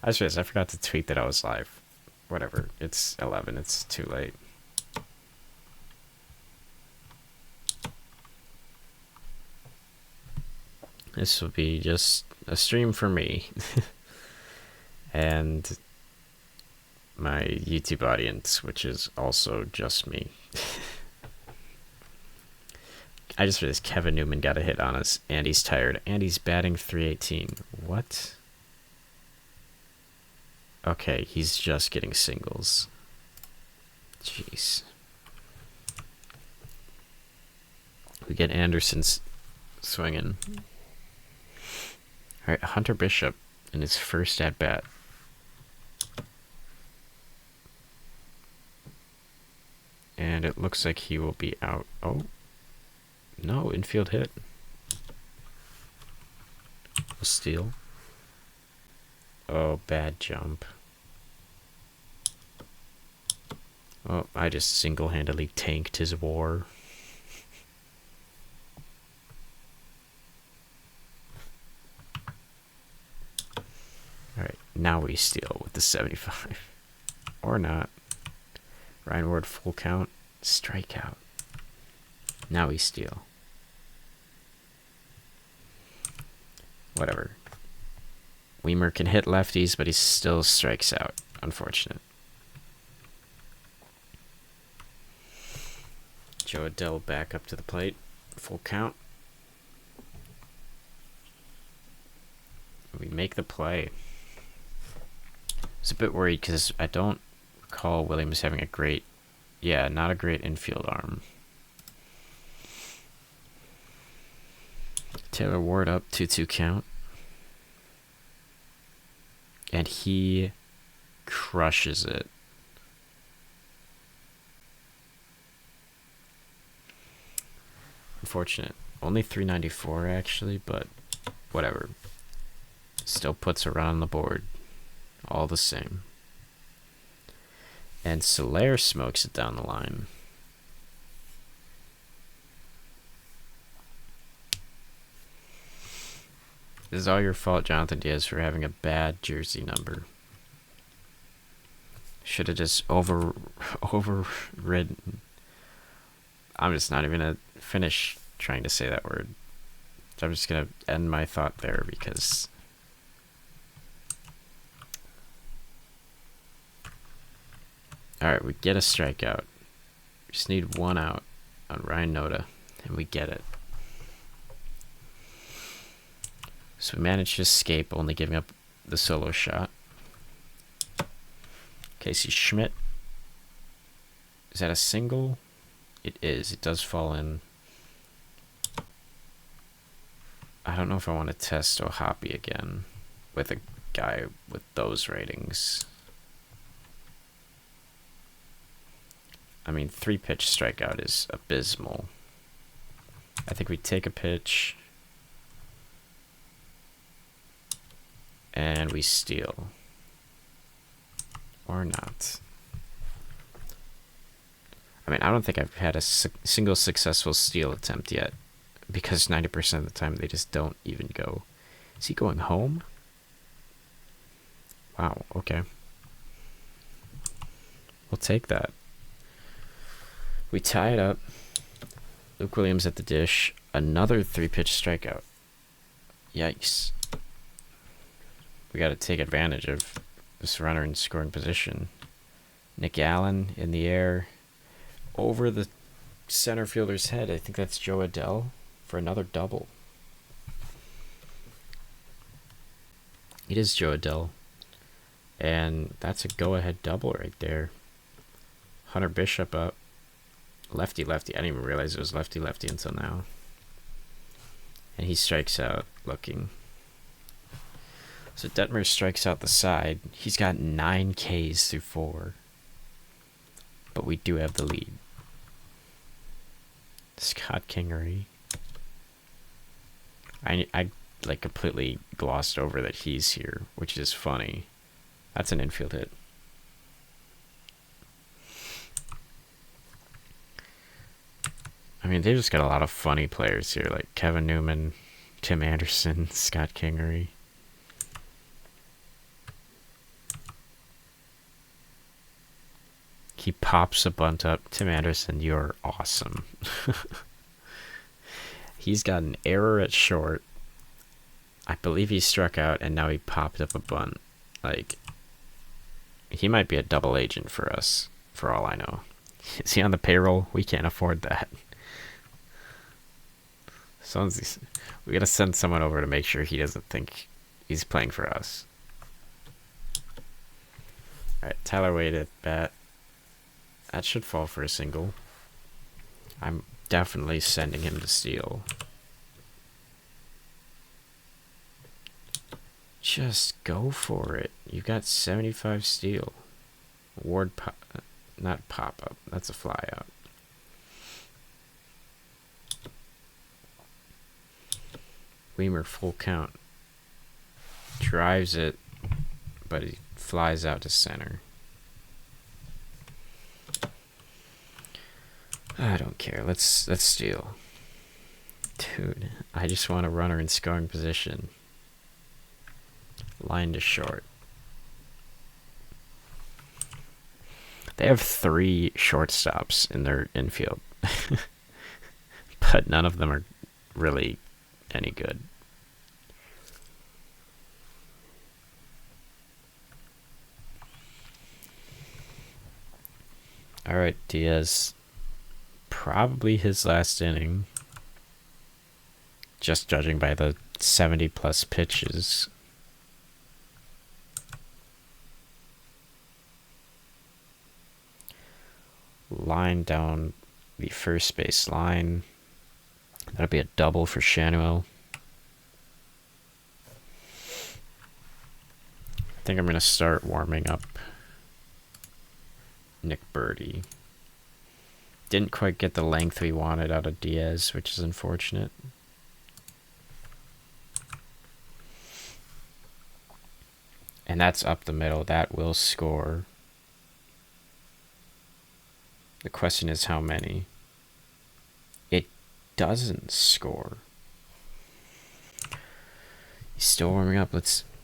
I forgot to tweet that I was live. Whatever. It's 11. It's too late. This will be just a stream for me. And my YouTube audience, which is also just me. I just realized Kevin Newman got a hit on us, and he's tired, and he's batting .318. What? Okay, he's just getting singles. Jeez. We get Anderson's swinging. All right, Hunter Bishop in his first at bat. And it looks like he will be out. Oh, no, infield hit. A steal. Oh, bad jump. Oh, I just single-handedly tanked his war. Alright, now we steal with the 75. Or not. Ryan Ward full count. Strikeout. Now we steal. Whatever. Weimer can hit lefties, but he still strikes out. Unfortunate. Joe Adell back up to the plate. Full count. We make the play. I was a bit worried because I don't recall Williams having a great, not a great infield arm. Taylor Ward up, 2-2 count. And he crushes it. Unfortunate. Only 394 actually, but whatever. Still puts a run on the board. All the same. And Soler smokes it down the line. This is all your fault, Jonathan Diaz, for having a bad jersey number. Should have just overridden. I'm just not even gonna finish trying to say that word. I'm just gonna end my thought there because alright, we get a strikeout. We just need one out on Ryan Noda, and we get it. So we managed to escape, only giving up the solo shot. Casey Schmidt. Is that a single? It is. It does fall in. I don't know if I want to test O'Hoppe again with a guy with those ratings. I mean, 3-pitch strikeout is abysmal. I think we take a pitch. And we steal. Or not. I mean, I don't think I've had a single successful steal attempt yet. Because 90% of the time they just don't even go. Is he going home? Wow, okay. We'll take that. We tie it up. Luke Williams at the dish. Another 3-pitch strikeout. Yikes. We got to take advantage of this runner in scoring position. Nick Allen in the air over the center fielder's head. I think that's Joe Adele for another double. It is Joe Adele. And that's a go-ahead double right there. Hunter Bishop up. Lefty, lefty. I didn't even realize it was lefty, lefty until now. And he strikes out looking. So Detmer strikes out the side. He's got 9 Ks through 4. But we do have the lead. Scott Kingery. I like completely glossed over that he's here, which is funny. That's an infield hit. I mean, they just got a lot of funny players here, like Kevin Newman, Tim Anderson, Scott Kingery. He pops a bunt up. Tim Anderson, you're awesome. He's got an error at short. I believe he struck out, and now he popped up a bunt. Like, he might be a double agent for us, for all I know. Is he on the payroll? We can't afford that. We gotta send someone over to make sure he doesn't think he's playing for us. Alright, Tyler Wade at bat. That should fall for a single. I'm definitely sending him to steal. Just go for it. You got 75 steal. Ward not pop up. That's a fly out. Weimer full count. Drives it, but he flies out to center. I don't care. Let's steal. Dude, I just want a runner in scoring position. Line to short. They have 3 shortstops in their infield. But none of them are really any good. Alright, Diaz. Probably his last inning. Just judging by the 70 plus pitches. Line down the first base line. That'll be a double for Shanuel. I think I'm going to start warming up Nick Birdie. Didn't quite get the length we wanted out of Diaz, which is unfortunate. And that's up the middle. That will score. The question is how many. It doesn't score. He's still warming up.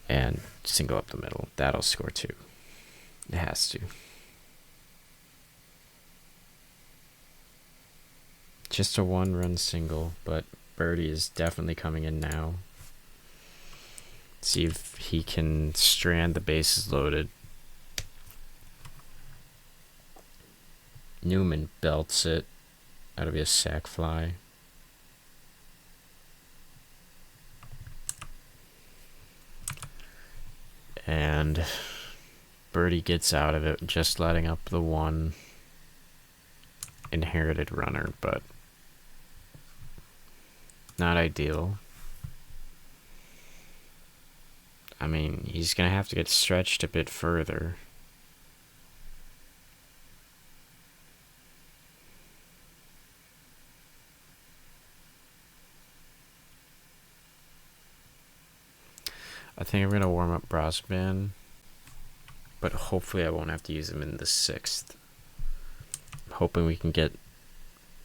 And single up the middle. That'll score too. It has to. Just a 1-run single, but Birdie is definitely coming in now. See if he can strand the bases loaded. Newman belts it. That'll be a sac fly. And Birdie gets out of it, just letting up the 1 inherited runner, but not ideal. I mean, he's going to have to get stretched a bit further. I think I'm going to warm up Brosman, but hopefully I won't have to use him in the 6th. I'm hoping we can get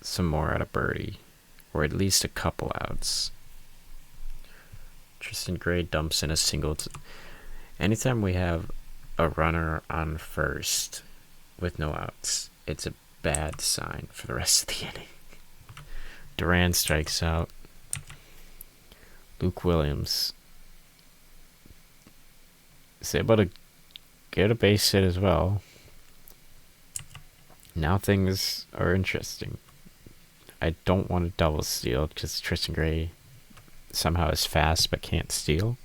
some more out of Birdie, or at least a couple outs. Tristan Gray dumps in a single. Anytime we have a runner on first with no outs, it's a bad sign for the rest of the inning. Duran strikes out. Luke Williams is able to get a base hit as well. Now things are interesting. I don't want to double steal because Tristan Gray somehow is fast but can't steal.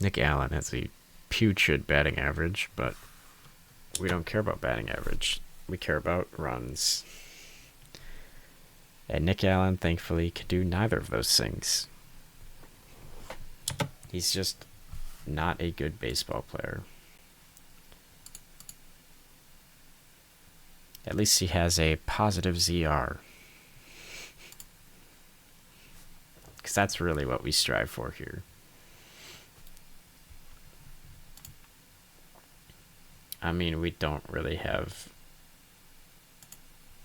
Nick Allen has a putrid batting average, but we don't care about batting average. We care about runs. And Nick Allen, thankfully, can do neither of those things. He's just not a good baseball player. At least he has a positive ZR. Because that's really what we strive for here. I mean, we don't really have...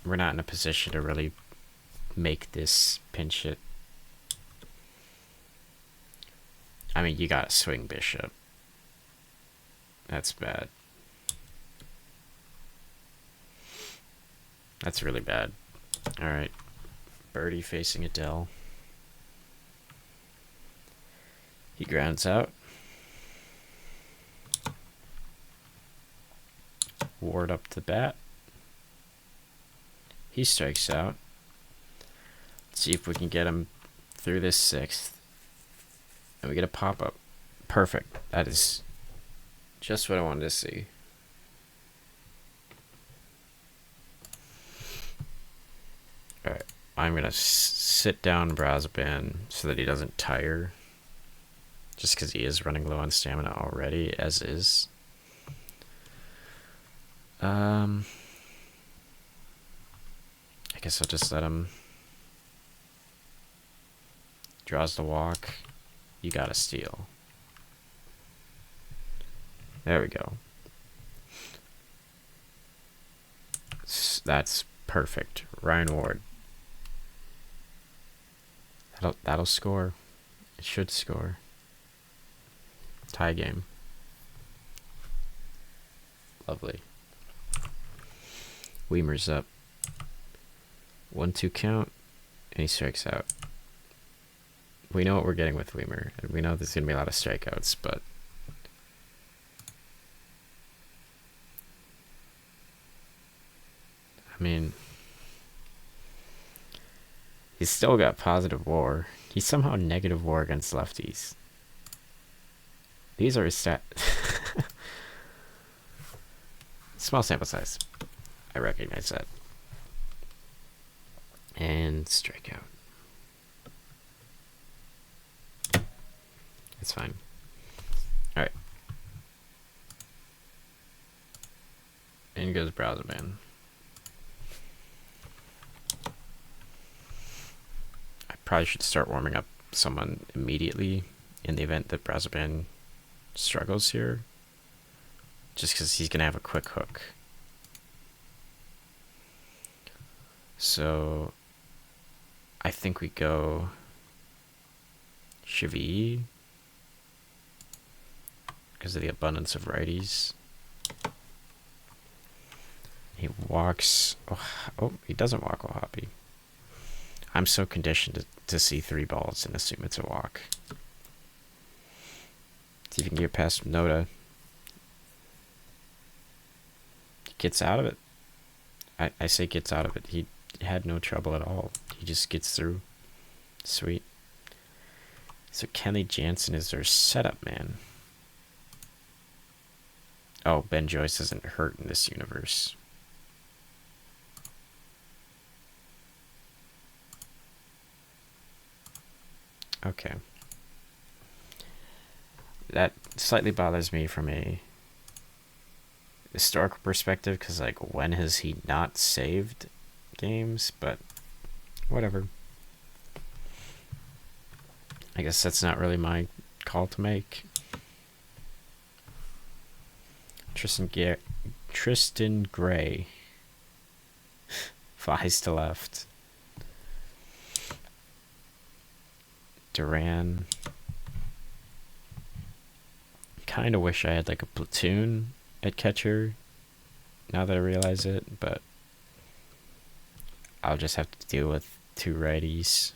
We're not in a position to really make this pinch hit. I mean, you gotta swing Bishop. That's bad. That's really bad. Alright. Birdie facing Adele. He grounds out. Ward up to bat. He strikes out. Let's see if we can get him through this sixth. And we get a pop-up. Perfect. That is just what I wanted to see. Alright. I'm going to sit down Brazoban so that he doesn't tire. Just because he is running low on stamina already, as is. I guess I'll just let him. Draws the walk. You gotta steal. There we go. That's perfect. Ryan Ward. That'll score. It should score. Tie game. Lovely. Weimer's up. 1-2 count, and he strikes out. We know what we're getting with Weimer, and we know there's going to be a lot of strikeouts, but I mean, he's still got positive WAR. He's somehow negative WAR against lefties. These are his stats. Small sample size. I recognize that. And strikeout. It's fine. Alright. In goes Brazoban. I probably should start warming up someone immediately in the event that Brazoban struggles here. Just because he's going to have a quick hook. So I think we go Chevy because of the abundance of righties. He walks. Oh, he doesn't walk Ohapi. I'm so conditioned to see 3 balls and assume it's a walk. See if you can get past Noda. He gets out of it. I say gets out of it. He had no trouble at all. He just gets through. Sweet. So Kenley Jansen is their setup man. Oh, Ben Joyce isn't hurt in this universe. Okay. That slightly bothers me from a historical perspective, because, like, when has he not saved games? But whatever. I guess that's not really my call to make. Tristan Gray flies to left. Duran. Kind of wish I had like a platoon at catcher now that I realize it, but I'll just have to deal with 2 righties.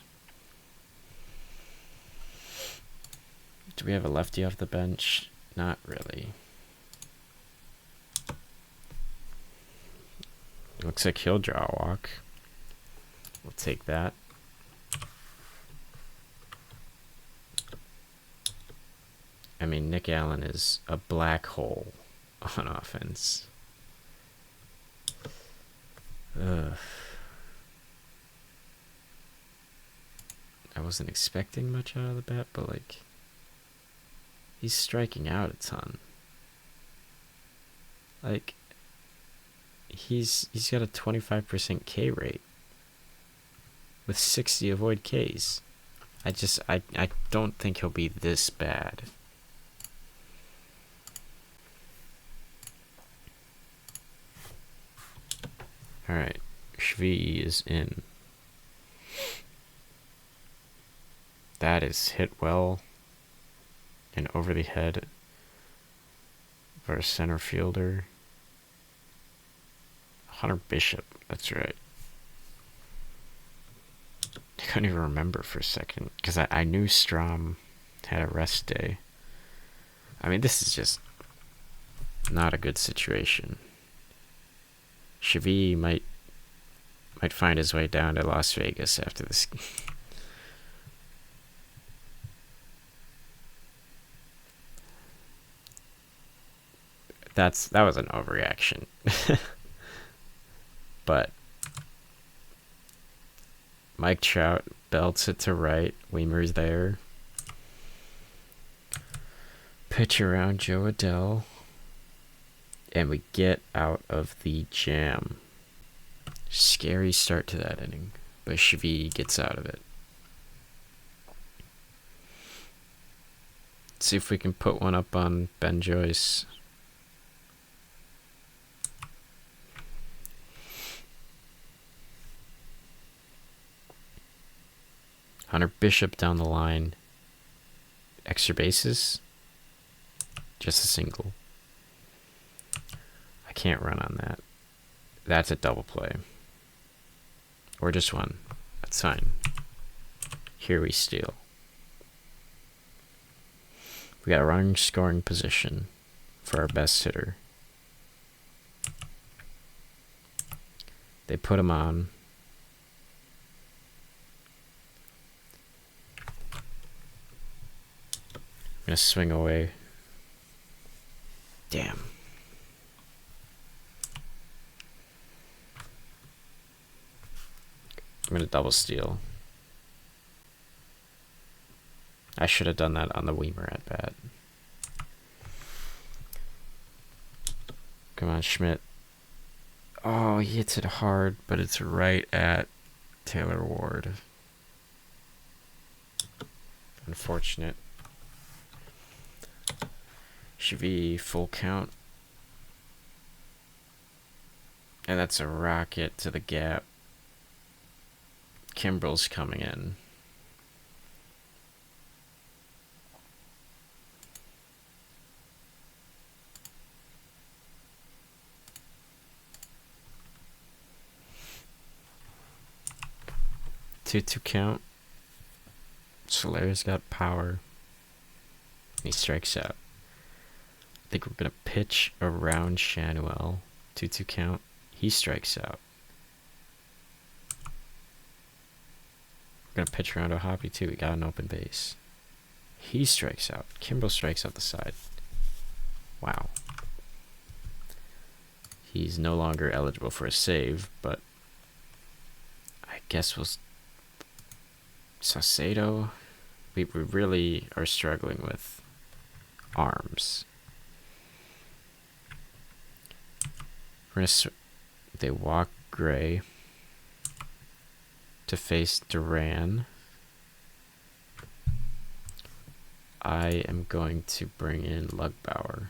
Do we have a lefty off the bench? Not really. Looks like he'll draw a walk. We'll take that. I mean, Nick Allen is a black hole on offense. Ugh. I wasn't expecting much out of the bat, but like, he's striking out a ton. Like, he's got a 25% K rate with 60 avoid Ks. I don't think he'll be this bad. Alright, Shvi is in. That is hit well and over the head of our center fielder. Hunter Bishop, that's right. I couldn't even remember for a second because I knew Strom had a rest day. I mean, this is just not a good situation. Shvi might find his way down to Las Vegas after this. That was an overreaction. But Mike Trout belts it to right. Weimer's there. Pitch around Joe Adele. And we get out of the jam. Scary start to that inning. But Shvi gets out of it. Let's see if we can put one up on Ben Joyce. Hunter Bishop down the line. Extra bases. Just a single. I can't run on that. That's a double play. Or just one. That's fine. Here we steal. We got a running scoring position for our best hitter. They put him on. I'm gonna swing away. Damn. I'm gonna double steal. I should have done that on the Weimer at bat. Come on, Schmidt. Oh, he hits it hard, but it's right at Taylor Ward. Unfortunate. Shvi full count. And that's a rocket to the gap. Kimbrel's coming in. Two count. Solera's got power. He strikes out. I think we're gonna pitch around Shanuel. 2-2 count. He strikes out. We're gonna pitch around O'Hoppe too. We got an open base. He strikes out. Kimbrel strikes out the side. Wow. He's no longer eligible for a save, but I guess we'll. Saucedo. We really are struggling with arms. We're gonna. They walk Gray to face Duran. I am going to bring in Lugbauer.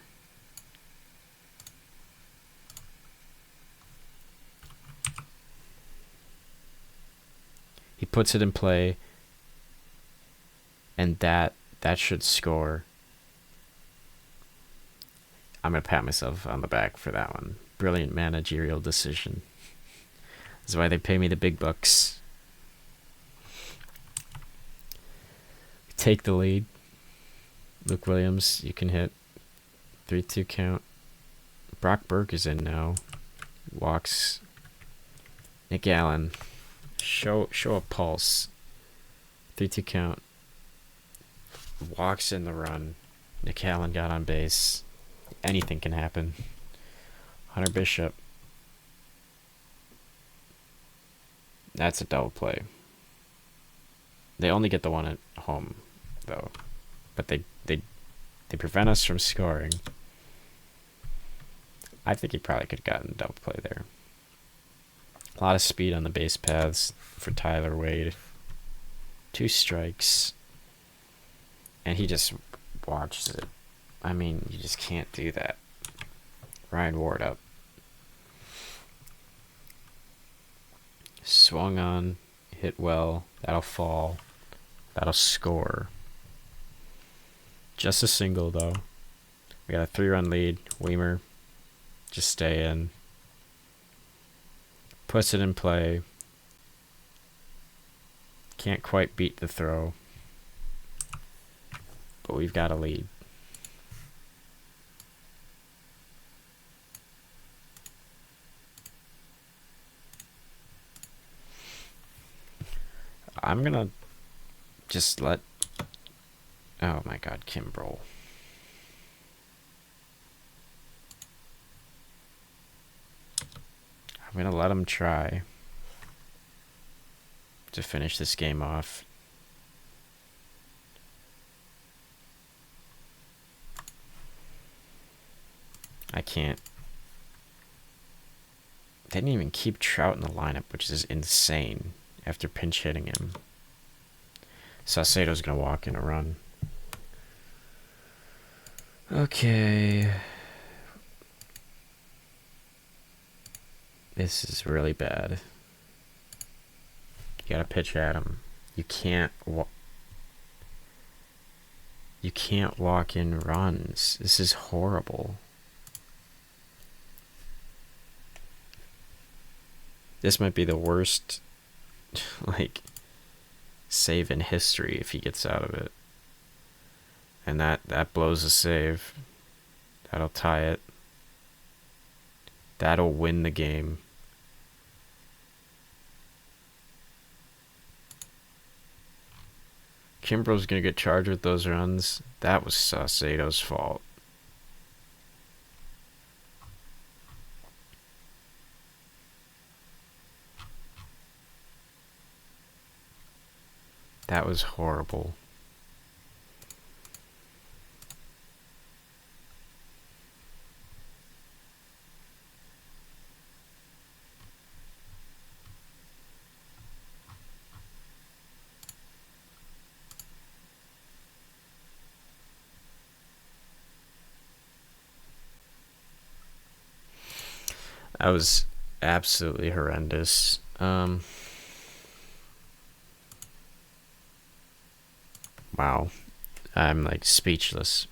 He puts it in play, and that should score. I'm going to pat myself on the back for that one. Brilliant managerial decision. That's why they pay me the big bucks. Take the lead. Luke Williams, you can hit. 3-2 count. Brock Burke is in now. Walks Nick Allen. Show a pulse. 3-2 count. Walks in the run. Nick Allen got on base. Anything can happen. Hunter Bishop. That's a double play. They only get the one at home, though. But they prevent us from scoring. I think he probably could have gotten a double play there. A lot of speed on the base paths for Tyler Wade. 2 strikes. And he just watches it. I mean, you just can't do that. Ryan Ward up. Swung on. Hit well. That'll fall. That'll score. Just a single, though. We got a 3-run lead. Weimer. Just stay in. Puts it in play. Can't quite beat the throw. But we've got a lead. I'm gonna just let... Oh my god, Kimbrel. I'm gonna let him try to finish this game off. I can't. They didn't even keep Trout in the lineup, which is insane after pinch hitting him. Saucedo's gonna walk in a run. Okay. This is really bad. You gotta pitch at him. You can't walk in runs. This is horrible. This might be the worst, like, save in history if he gets out of it. And that blows a save. That'll tie it. That'll win the game. Kimbrel's gonna get charged with those runs. That was Saucedo's fault. That was horrible. That was absolutely horrendous. Wow. I'm like speechless.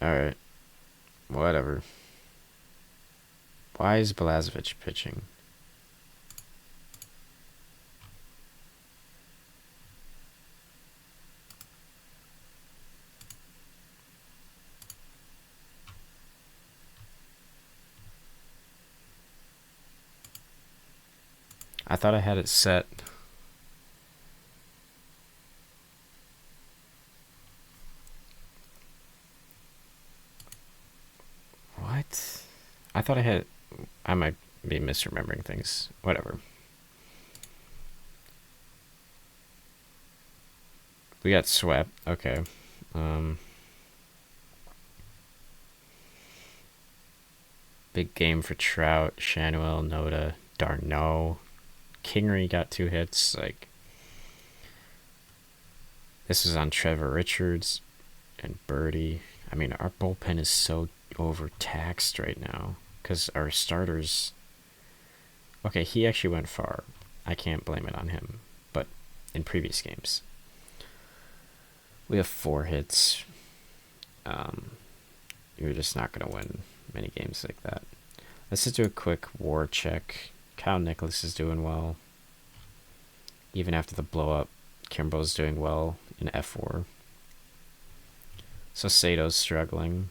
Alright. Whatever. Why is Balazovic pitching? I thought I had it set. What? I thought I had... I might be misremembering things. Whatever. We got swept. Okay. Big game for Trout, Shanuel, Noda, Darno. Kingery got 2 hits. Like, this was on Trevor Richards and Birdie. I mean, our bullpen is so overtaxed right now because our starters... Okay, he actually went far. I can't blame it on him. But in previous games, we have 4 hits. You're just not going to win many games like that. Let's just do a quick WAR check. Kyle Nicholas is doing well. Even after the blow up, Kimbrel's doing well in F4. Saucedo's struggling.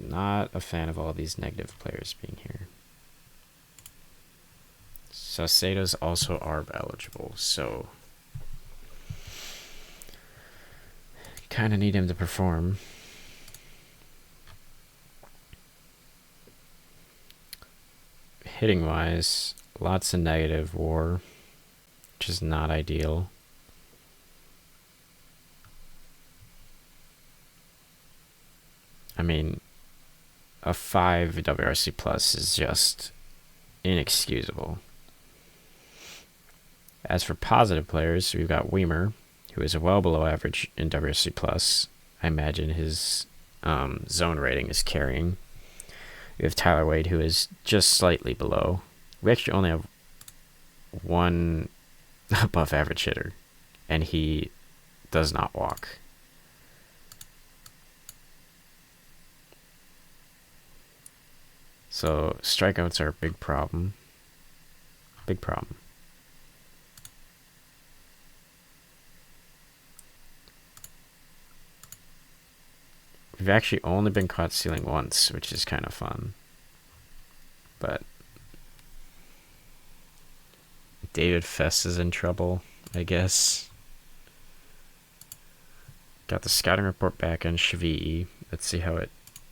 not a fan of all these negative players being here. Saucedo's also ARB eligible, so kind of need him to perform. Hitting wise, lots of negative WAR, which is not ideal. I mean, a 5 WRC plus is just inexcusable. As for positive players, we've got Weimer, who is well below average in WRC plus. I imagine his zone rating is carrying. We have Tyler Wade, who is just slightly below. We actually only have one above average hitter, and he does not walk. So strikeouts are a big problem. Big problem. We've actually only been caught stealing once, which is kind of fun. But David Fest is in trouble, I guess. Got the scouting report back on Shvii. Let's see how it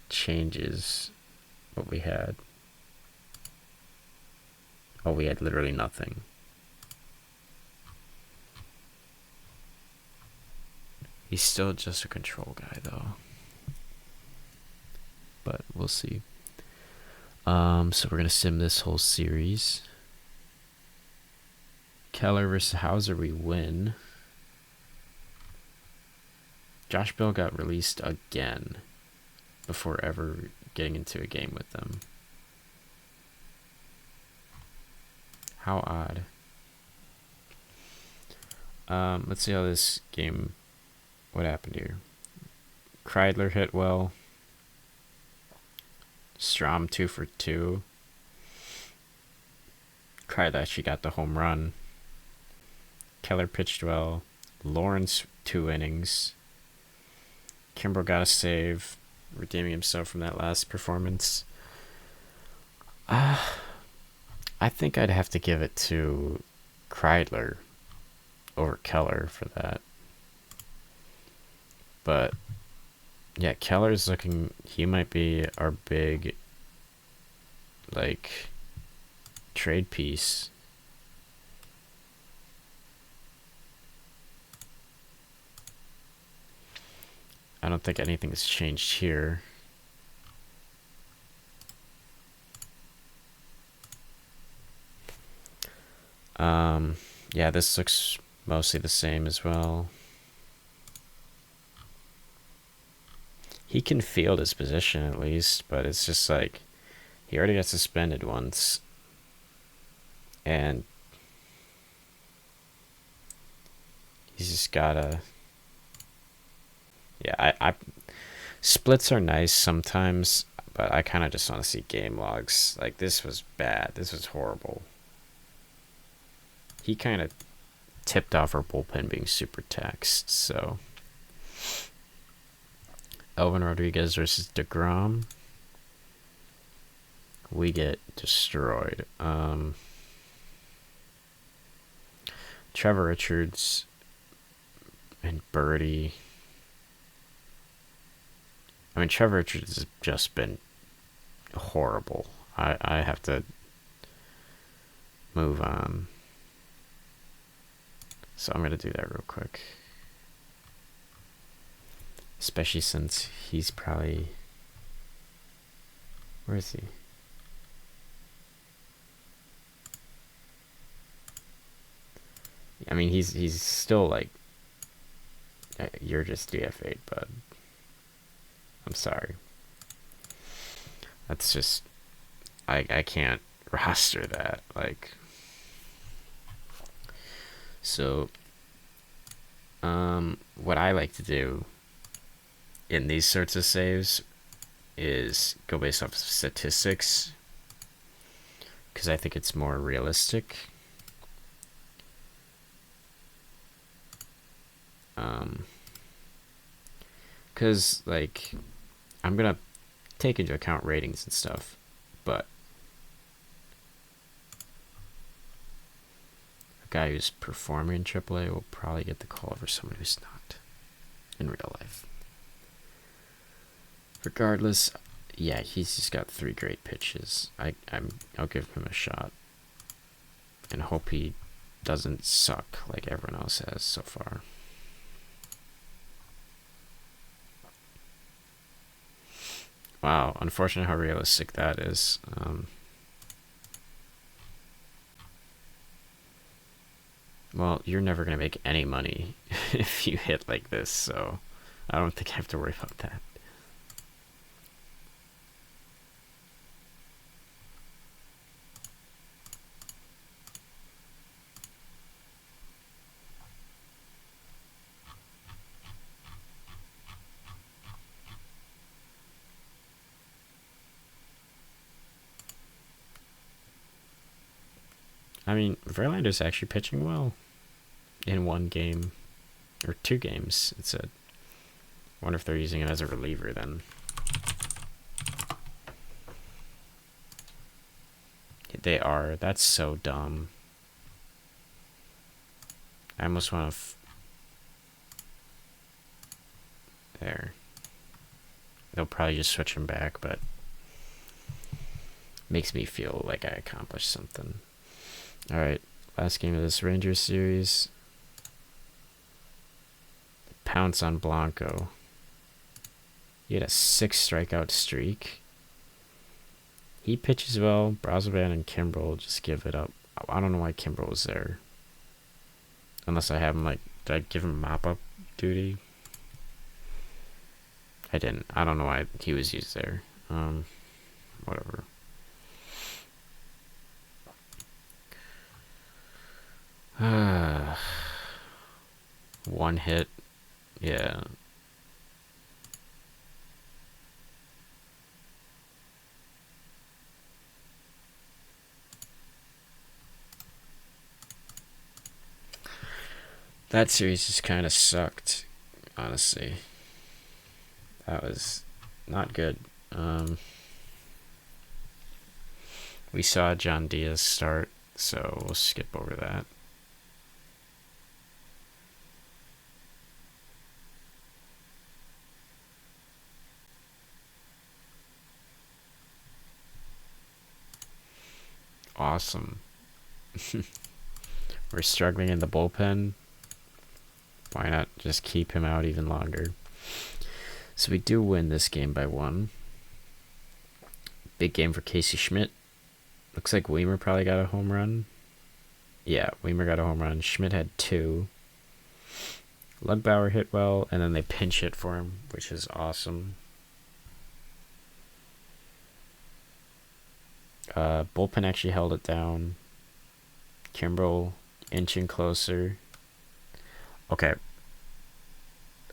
changes what we had. Oh, we had literally nothing. He's still just a control guy, though. But we'll see. So we're gonna sim this whole series. Keller versus Hauser, we win. Josh Bell got released again before ever getting into a game with them. How odd. Let's see how this game, what happened here. Kreidler hit well. Strom 2 for 2. Kreidler actually got the home run. Keller pitched well. Lawrence 2 innings. Kimbrel got a save, redeeming himself from that last performance. I think I'd have to give it to Kreidler over Keller for that. But yeah, Keller's looking, he might be our big, like, trade piece. I don't think anything's changed here. Yeah, this looks mostly the same as well. He can field his position at least, but it's just like he already got suspended once. And he's just gotta. Yeah, I splits are nice sometimes, but I kind of just want to see game logs. Like, this was bad. This was horrible. He kind of tipped off our bullpen being super taxed, so. Elvin Rodriguez versus DeGrom. We get destroyed. Trevor Richards and Birdie. I mean, Trevor Richards has just been horrible. I have to move on. So I'm going to do that real quick. Especially since he's probably... Where is he? I mean, he's still like... You're just DFA'd, bud. I'm sorry. That's just... I can't roster that. Like... So... what I like to do in these sorts of saves is go based off statistics, because I think it's more realistic. Because like I'm gonna take into account ratings and stuff, but a guy who's performing in AAA will probably get the call over someone who's not in real life. Regardless, yeah, he's just got 3 great pitches. I'll give him a shot and hope he doesn't suck like everyone else has so far. Wow, unfortunate how realistic that is. Well, you're never going to make any money if you hit like this, so I don't think I have to worry about that. I mean, Verlander's actually pitching well in 1 game, or 2 games, it said. I wonder if they're using it as a reliever then. They are. That's so dumb. I almost want to... There. They'll probably just switch him back, but... makes me feel like I accomplished something. Alright, last game of this Rangers series. Pounce on Blanco. He had a 6 strikeout streak. He pitches well. Brazovan and Kimbrel just give it up. I don't know why Kimbrel was there. Unless I have him, like, did I give him mop-up duty? I didn't. I don't know why he was used there. Whatever. One hit. Yeah. That series just kind of sucked, honestly. That was not good. We saw John Diaz start, so we'll skip over that. Awesome. We're struggling in the bullpen. Why not just keep him out even longer? So we do win this game by 1. Big game for Casey Schmidt. Looks like Weimer probably got a home run. Yeah, Weimer got a home run. Schmidt had 2. Lugbauer hit well, and then they pinch hit for him, which is awesome. Bullpen actually held it down. Kimbrel inching closer. Okay.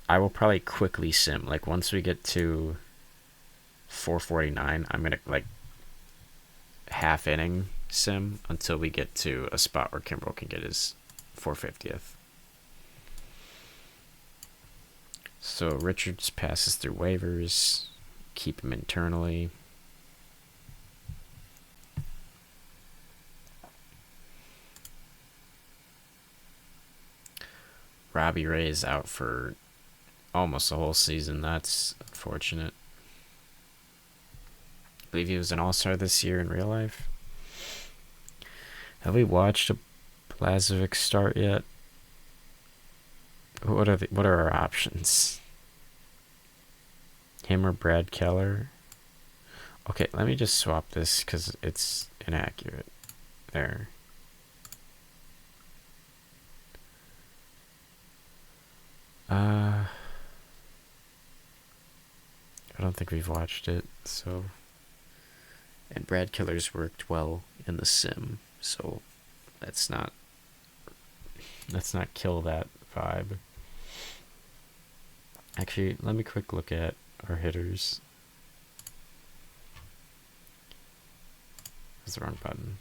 I will probably quickly sim. Like, once we get to 449, I'm going to, like, half inning sim until we get to a spot where Kimbrel can get his 450th. So Richards passes through waivers. Keep him internally. Robbie Ray is out for almost the whole season. That's unfortunate. I believe he was an all-star this year in real life. Have we watched a Blazovic start yet? What are our options? Him or Brad Keller? Okay, let me just swap this because it's inaccurate. There. I don't think we've watched it, so. And Brad Keller's worked well in the sim, so let's not kill that vibe. Actually, let me quick look at our hitters. That's the wrong button.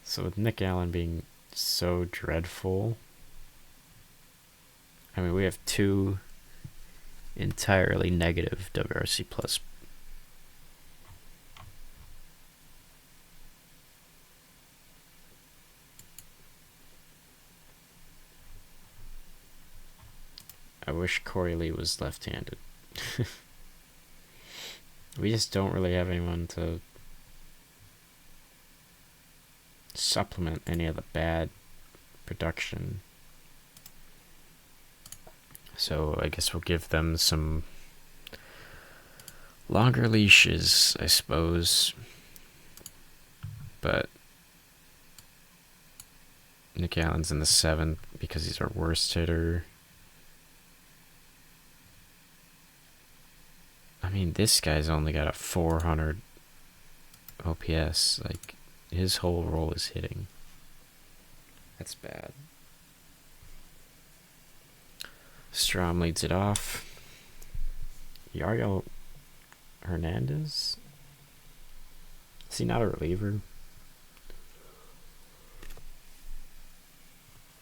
So with Nick Allen being so dreadful, I mean, we have 2 entirely negative WRC plus. I wish Corey Lee was left-handed. We just don't really have anyone to supplement any of the bad production. So I guess we'll give them some longer leashes, I suppose. But Nick Allen's in the 7th because he's our worst hitter. I mean, this guy's only got a 400 OPS. Like, his whole role is hitting. That's bad. Strom leads it off. Yariel Hernandez? Is he not a reliever?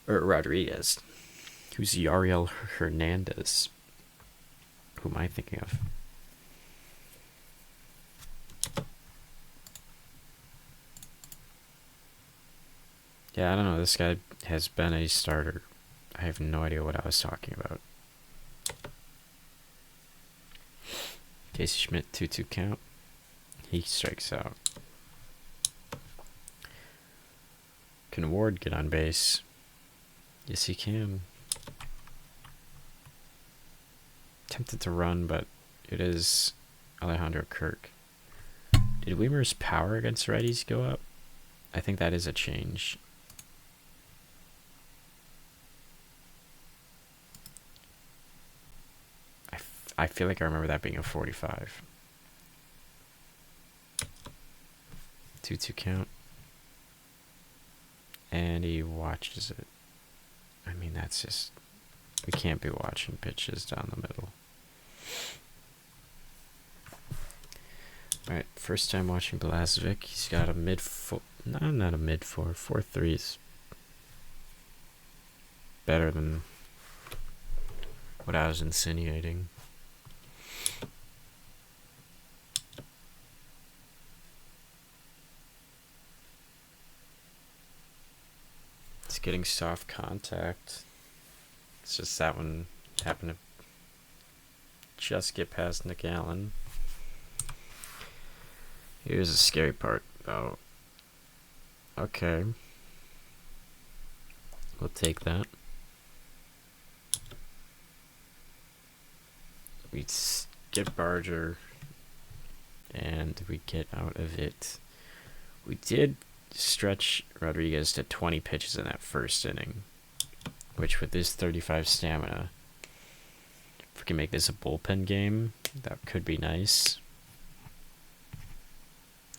Or Rodriguez. Who's Yariel Hernandez? Who am I thinking of? Yeah, I don't know. This guy has been a starter. I have no idea what I was talking about. Casey Schmidt, 2-2 count. He strikes out. Can Ward get on base? Yes, he can. Tempted to run, but it is Alejandro Kirk. Did Weimer's power against righties go up? I think that is a change. I feel like I remember that being a 45. 2-2 count. And he watches it. I mean, that's just... We can't be watching pitches down the middle. Alright, first time watching Blazovic. He's got a mid-4... No, not a mid-4. 4.3's better than what I was insinuating. It's getting soft contact. It's just that one happened to just get past Nick Allen. Here's the scary part, though. Okay. We'll take that. We get Barger, and we get out of it. We did stretch Rodriguez to 20 pitches in that first inning, which with this 35 stamina, if we can make this a bullpen game, that could be nice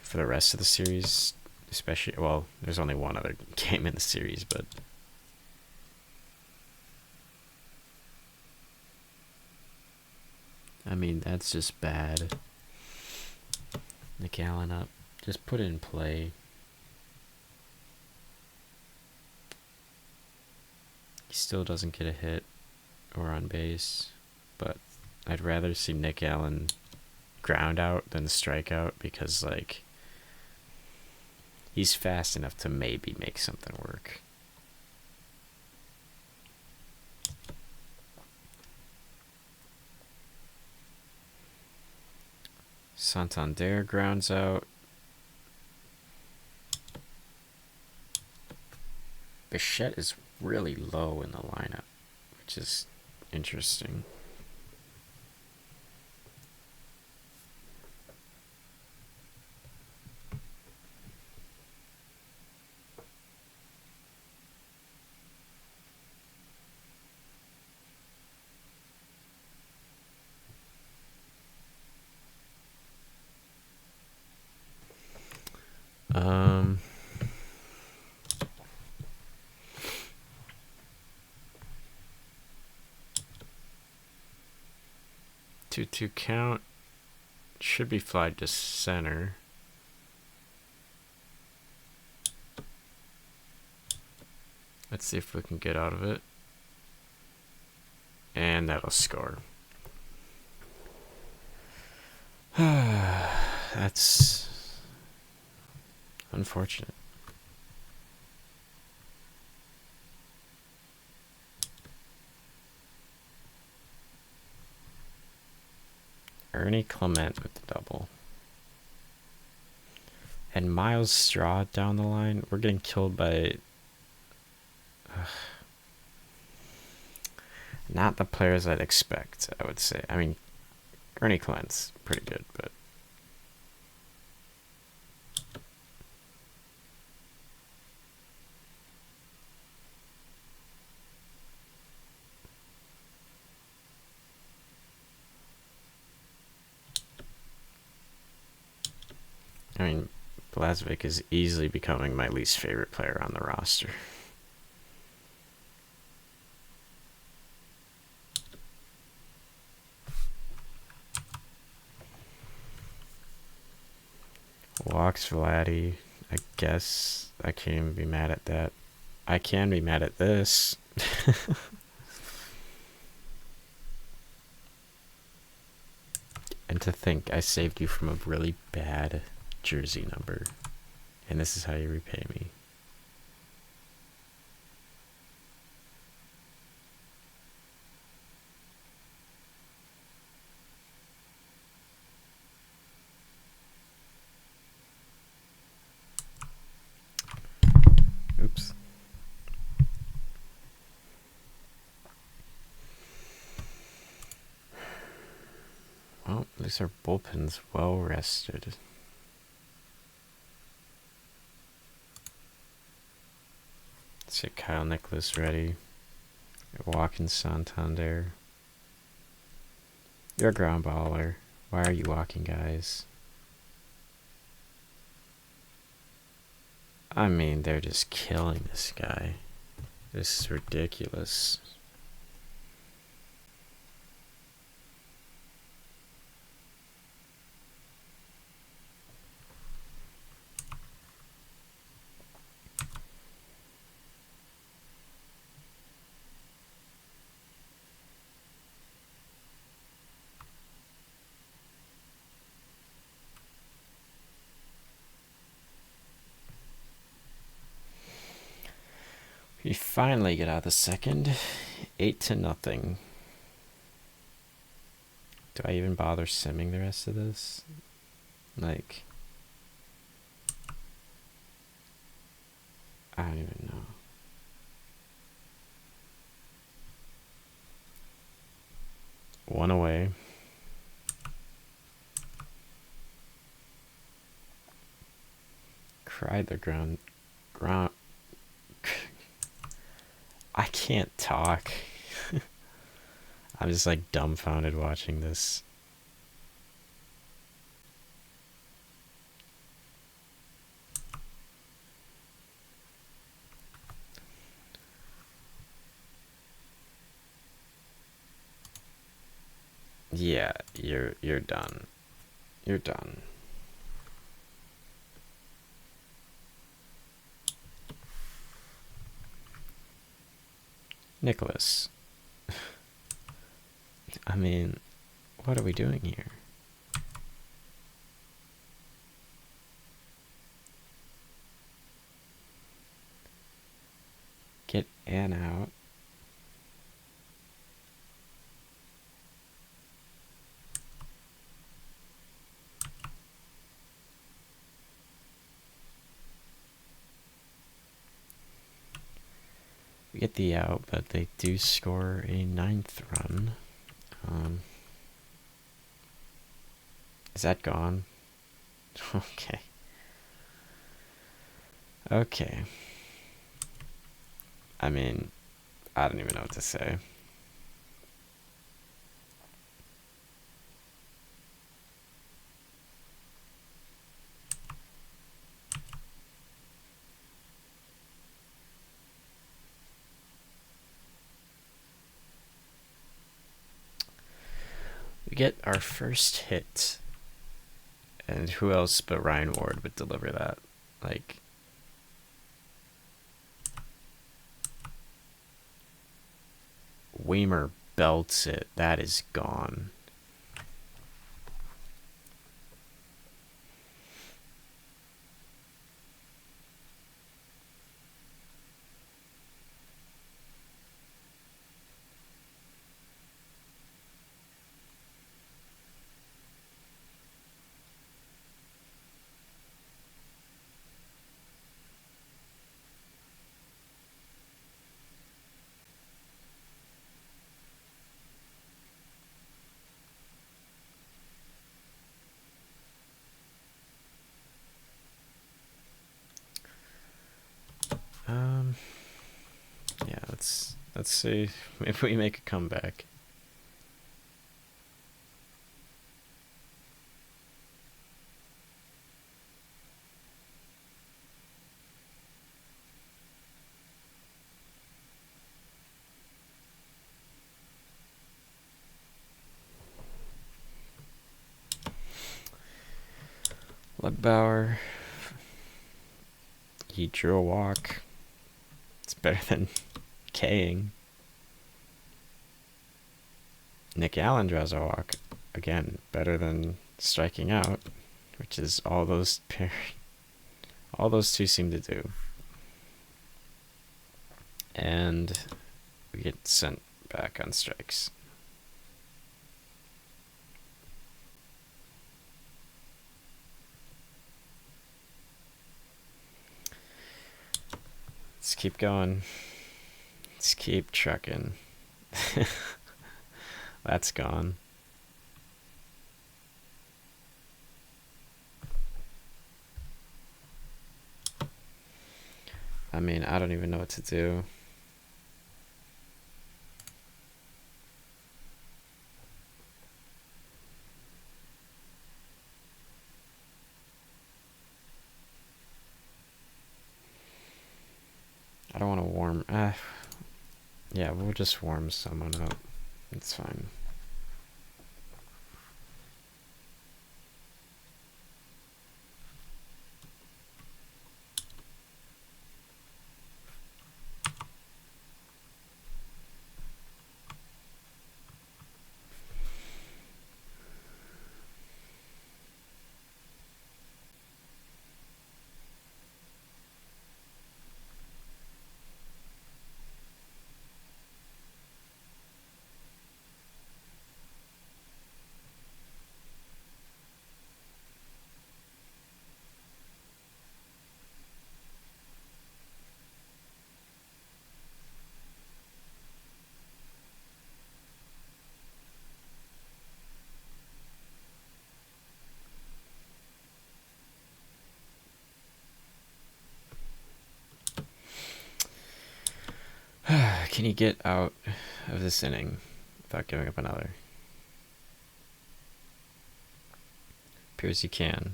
for the rest of the series, especially, well, there's only one other game in the series, but I mean, that's just bad. Nick Allen up, just put it in play. He still doesn't get a hit or on base, but I'd rather see Nick Allen ground out than strike out because, like, he's fast enough to maybe make something work. Santander grounds out. Bichette is really low in the lineup, which is interesting. Um, 2-2 count. Should be flied to center. Let's see if we can get out of it. And that'll score. That's unfortunate. Ernie Clement with the double. And Miles Straw down the line. We're getting killed by... not the players I'd expect, I would say. I mean, Ernie Clement's pretty good, but... I mean, Blazovic is easily becoming my least favorite player on the roster. Walks Vladdy. I guess I can't even be mad at that. I can be mad at this. And to think I saved you from a really bad jersey number. And this is how you repay me. Oops. Well, at least our bullpen's well rested. Let's get Kyle Nicholas ready. Walking Santander. You're a ground baller. Why are you walking, guys? I mean, they're just killing this guy. This is ridiculous. We finally get out of the second. 8-0. Do I even bother simming the rest of this? Like, I don't even know. One away. Cried the ground. I can't talk. I'm just like dumbfounded watching this. Yeah, you're done. You're done. Nicholas. I mean, what are we doing here? Get Ann out. We get the out, but they do score a 9th run. Is that gone? Okay. Okay. I mean, I don't even know what to say. We get our first hit. And who else but Ryan Ward would deliver that? Like, Weimer belts it. That is gone. Let's see if we make a comeback. Lugbauer. He drew a walk. It's better than K-ing. Nick Allen draws a walk. Again, better than striking out, which is all those two seem to do. And we get sent back on strikes. Let's keep going. Let's keep trucking. That's gone. I mean, I don't even know what to do. I don't want to warm. Yeah, we'll just warm someone up. It's fine. Can you get out of this inning without giving up another? Appears you can.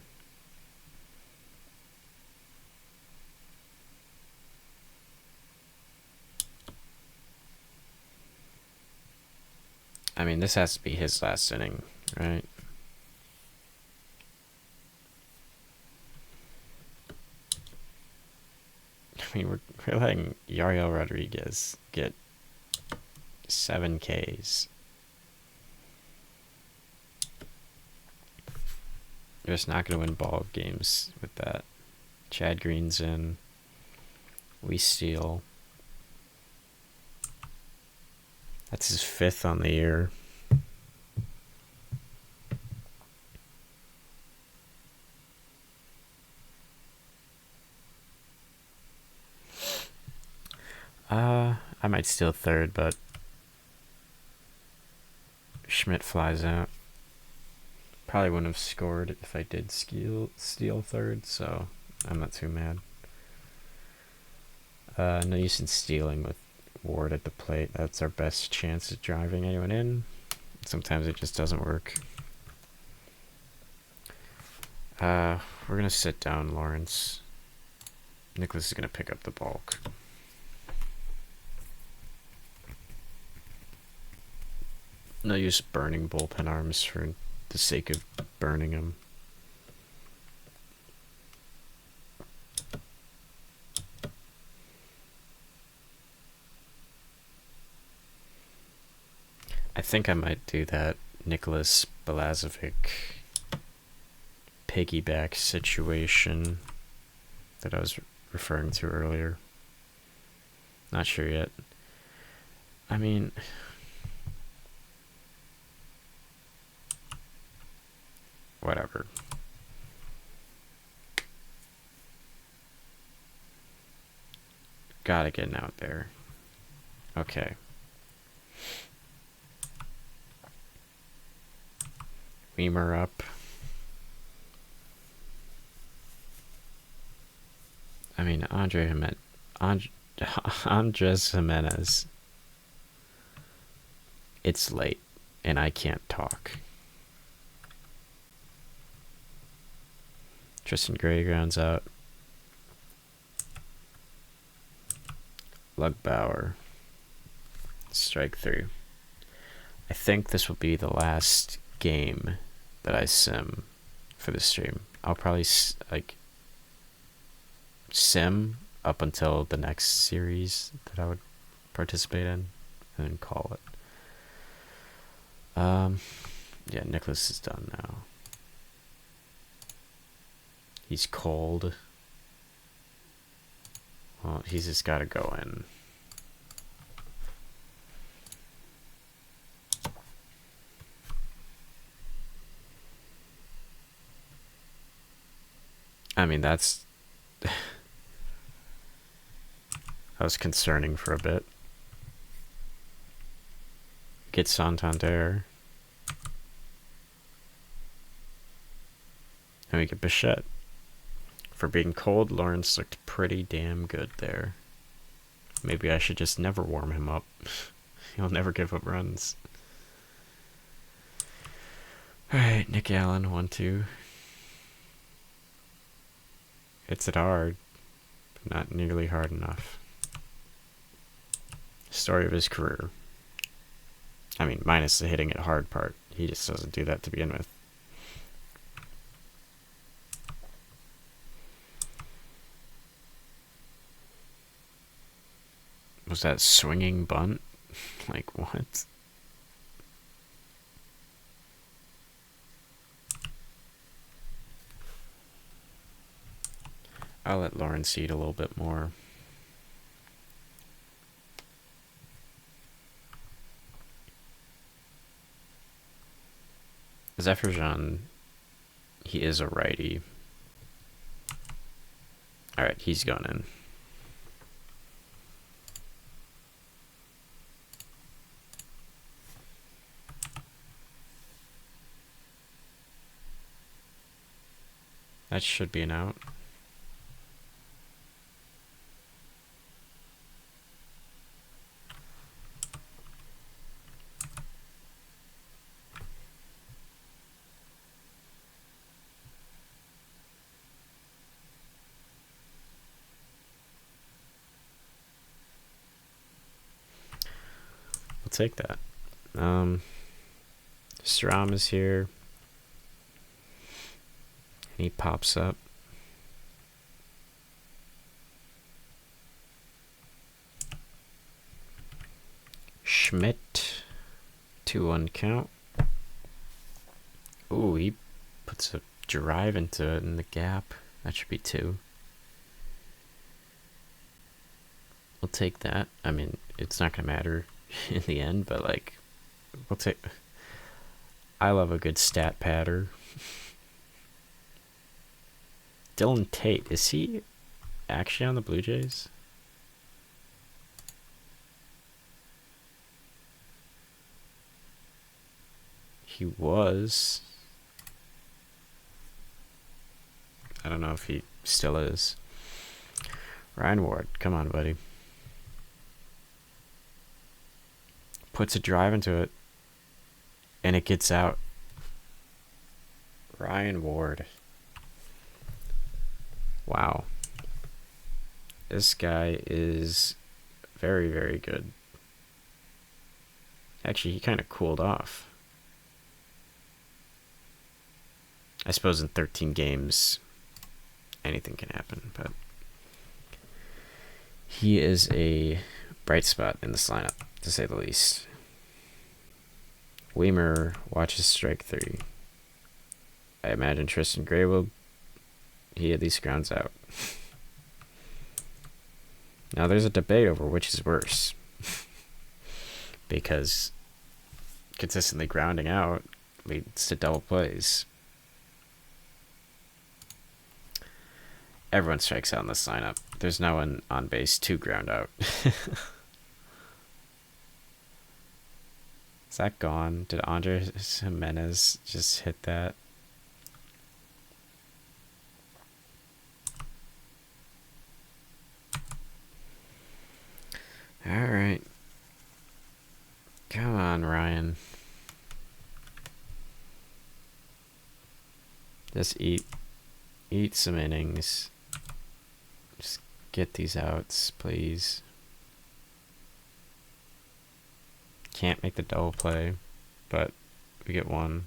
I mean, this has to be his last inning, right? I mean, we're letting Yariel Rodriguez get 7 Ks. You're just not going to win ball games with that. Chad Green's in. We steal. That's his 5th on the year. I might steal 3rd, but Schmidt flies out. Probably wouldn't have scored if I did steal 3rd, so I'm not too mad. No use in stealing with Ward at the plate. That's our best chance at driving anyone in. Sometimes it just doesn't work. We're going to sit down Lawrence. Nicholas is going to pick up the bulk. No use burning bullpen arms for the sake of burning them. I think I might do that Nicholas Balazovic piggyback situation that I was referring to earlier. Not sure yet. I mean, whatever. Gotta get out there. Okay. Weimer up. I mean, Andre Andres Jimenez. It's late, and I can't talk. Tristan Gray grounds out. Lugbauer. Strike 3. I think this will be the last game that I sim for the stream. I'll probably like sim up until the next series that I would participate in, and then call it. Yeah, Nicholas is done now. He's cold. Well, he's just got to go in. I mean, that was concerning for a bit. Get Santander. And we get Bichette. For being cold, Lawrence looked pretty damn good there. Maybe I should just never warm him up. He'll never give up runs. Alright, Nick Allen, 1-2. Hits it hard, but not nearly hard enough. Story of his career. I mean, minus the hitting it hard part. He just doesn't do that to begin with. Was that swinging bunt? Like, what? I'll let Lawrence eat a little bit more. Zephyrjan, he is a righty. Alright, he's going in. That should be an out. We'll take that. Strom is here. And he pops up. Schmidt. 2-1 count. Ooh, he puts a drive into it in the gap. That should be 2. We'll take that. I mean, it's not going to matter in the end, but like, we'll take. I love a good stat patter. Dylan Tate, is he actually on the Blue Jays? He was. I don't know if he still is. Ryan Ward, come on, buddy. Puts a drive into it, and it gets out. Ryan Ward. Wow. This guy is very, very good. Actually, he kind of cooled off. I suppose in 13 games, anything can happen, but he is a bright spot in this lineup, to say the least. Weimer watches strike 3. I imagine Tristan Gray will. He at least grounds out. Now there's a debate over which is worse. Because consistently grounding out leads to double plays. Everyone strikes out in this lineup. There's no one on base to ground out. Is that gone? Did Andres Jimenez just hit that? Come on, Ryan. Just eat some innings. Just get these outs, please. Can't make the double play, but we get one.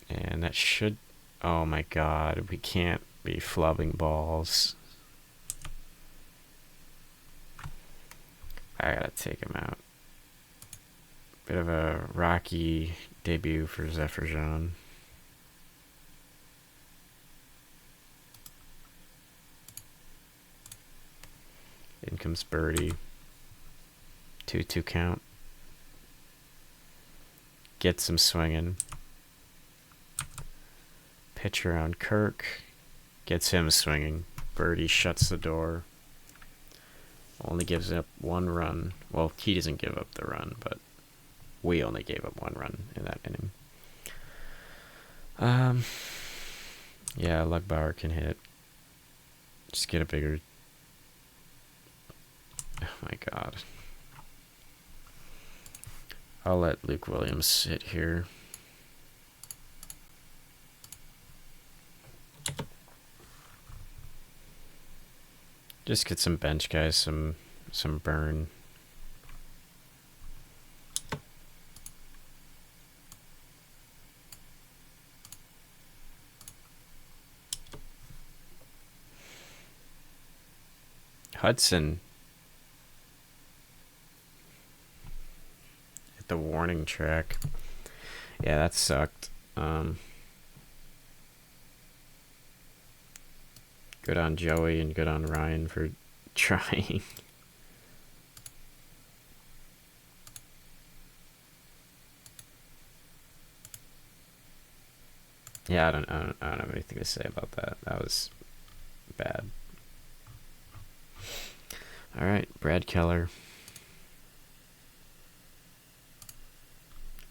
And that should... Oh my god, we can't be flubbing balls. I gotta take him out. Bit of a rocky debut for Zephyrjan. In comes Birdie. 2-2 count. Gets him swinging. Pitch around Kirk. Gets him swinging. Birdie shuts the door. Only gives up one run. Well, he doesn't give up the run, but we only gave up one run in that inning. Yeah, Lugbauer can hit. Just get a bigger... Oh my god. I'll let Luke Williams sit here. Just get some bench guys, some burn. Hudson. Hit the warning track. Yeah, that sucked. Good on Joey and good on Ryan for trying. Yeah, I don't have anything to say about that. That was bad. All right, Brad Keller.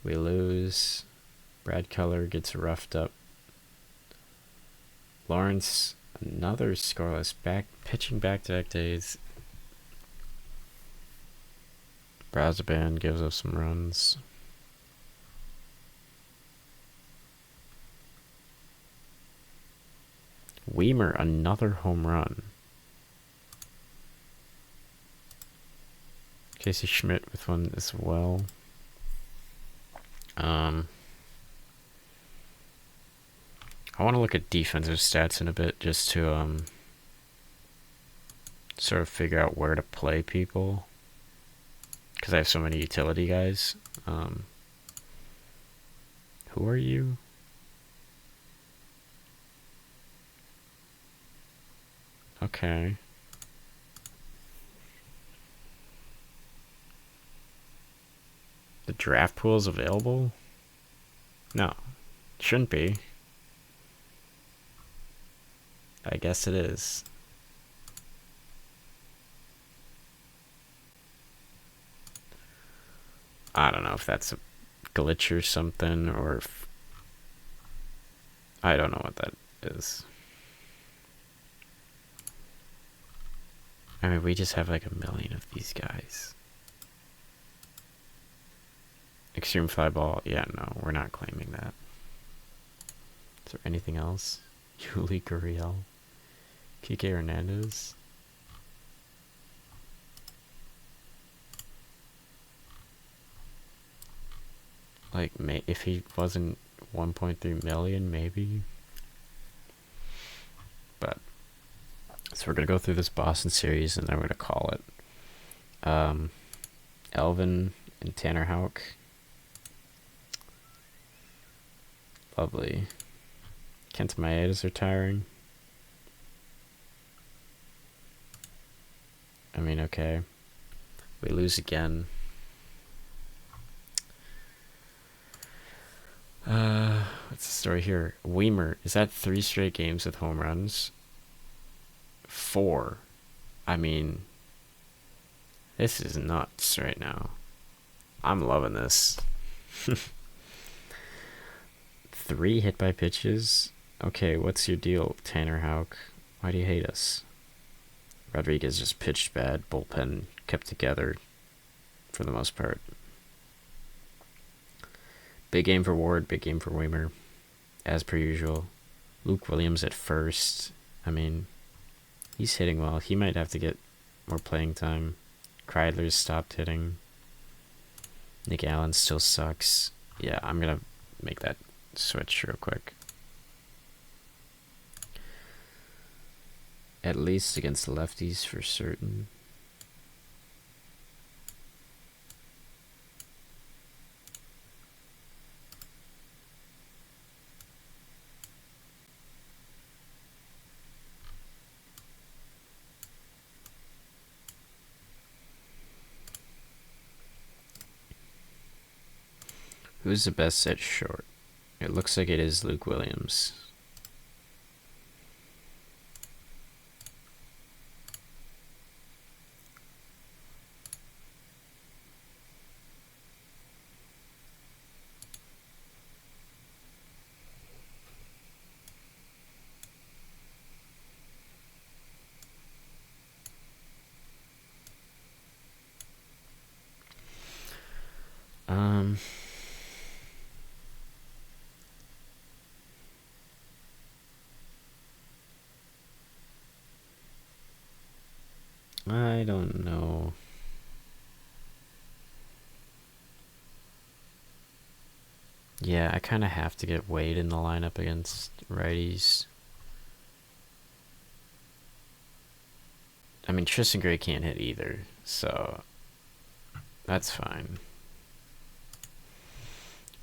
We lose. Brad Keller gets roughed up. Lawrence, another scoreless, pitching back-to-back days. Brazaban gives us some runs. Weimer, another home run. Casey Schmidt with one as well. I want to look at defensive stats in a bit just to sort of figure out where to play people, because I have so many utility guys. Who are you? Okay. The draft pool is available? No, shouldn't be. I guess it is. I don't know if that's a glitch or something, or if... I don't know what that is. I mean, we just have like a million of these guys. Extreme fly ball. Yeah, no, we're not claiming that. Is there anything else? Yuli Gurriel. Kike Hernandez. Like, if he wasn't 1.3 million, maybe. But, so we're going to go through this Boston series, and then we're going to call it. Elvin and Tanner Houck. Lovely. Kent Maeda's retiring. I mean, okay. We lose again. What's the story here? Weimer, is that 3 straight games with home runs? 4. I mean, this is nuts right now. I'm loving this. 3 hit by pitches? Okay, what's your deal, Tanner Houck? Why do you hate us? Rodriguez just pitched bad. Bullpen kept together for the most part. Big game for Ward, big game for Weimer, as per usual. Luke Williams at first. I mean, he's hitting well. He might have to get more playing time. Kreidler's stopped hitting. Nick Allen still sucks. Yeah, I'm going to make that switch real quick. At least against lefties for certain. Who's the best at short? It looks like it is Luke Williams. I don't know. Yeah, I kind of have to get Wade in the lineup against righties. I mean, Tristan Gray can't hit either, so that's fine.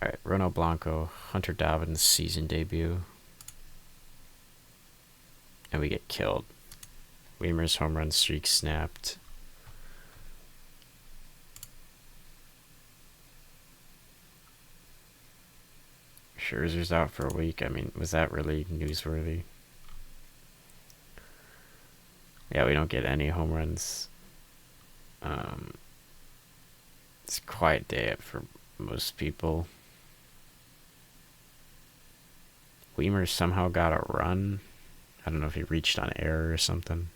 Alright, Ronald Blanco, Hunter Dobbins' season debut. And we get killed. Weimer's home run streak snapped. Scherzer's out for a week. I mean, was that really newsworthy? Yeah, we don't get any home runs. It's a quiet day for most people. Weimer somehow got a run. I don't know if he reached on error or something.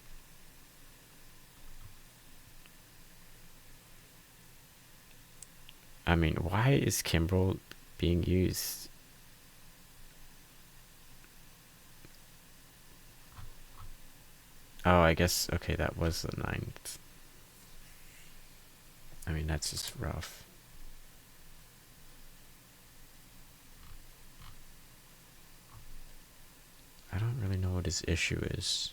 I mean, why is Kimbrel being used? Oh, I guess, okay, that was the 9th. I mean, that's just rough. I don't really know what his issue is.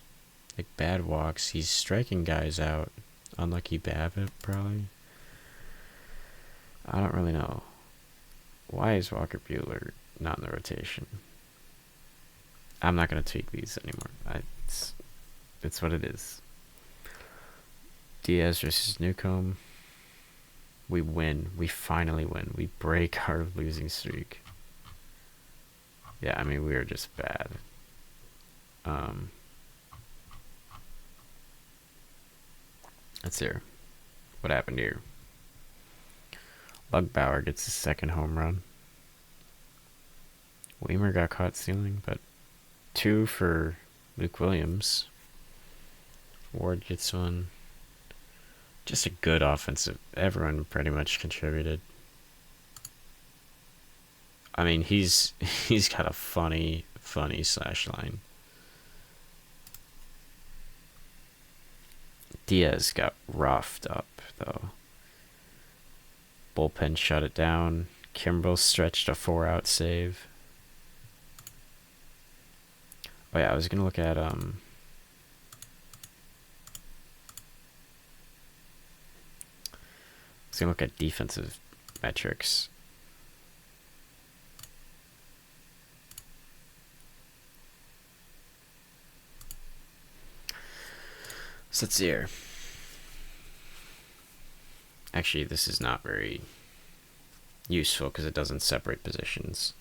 Like, bad walks. He's striking guys out. Unlucky BABIP, probably. I don't really know. Why is Walker Buehler not in the rotation? I'm not going to tweak these anymore. It's what it is. Diaz versus Newcomb. We win. We finally win. We break our losing streak. Yeah, I mean, we are just bad. Let's hear what happened here. Lugbauer gets his second home run. Weimer got caught stealing, but 2 for Luke Williams. Ward gets one. Just a good offensive. Everyone pretty much contributed. I mean, he's got a funny slash line. Diaz got roughed up, though. Bullpen shut it down. Kimbrel stretched a 4-out save. Oh yeah, I was gonna look at defensive metrics. So let's see here. Actually, this is not very useful because it doesn't separate positions.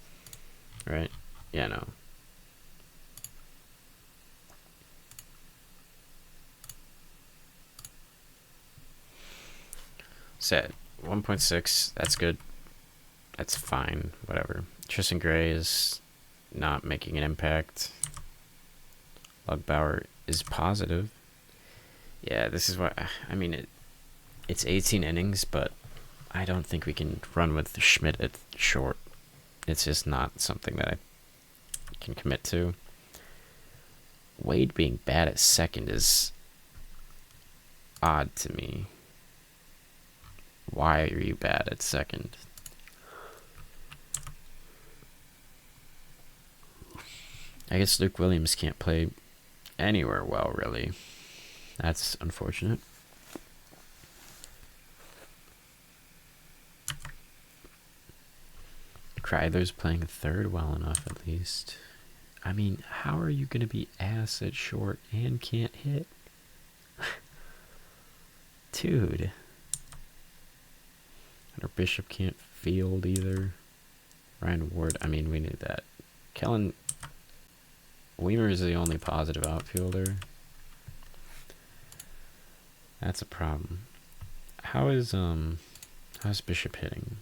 Right? Yeah, no. Set 1.6. That's good. That's fine. Whatever. Tristan Gray is not making an impact. Lugbauer is positive. Yeah, this is what I mean. It's 18 innings, but I don't think we can run with Schmidt at short. It's just not something that I can commit to. Wade being bad at second is odd to me. Why are you bad at second? I guess Luke Williams can't play anywhere well, really. That's unfortunate. Kreidler's playing third well enough, at least. I mean, how are you going to be ass at short and can't hit? Dude. And our Bishop can't field either. Ryan Ward, I mean, we knew that. Kellen Weimer is the only positive outfielder. That's a problem. How's Bishop hitting?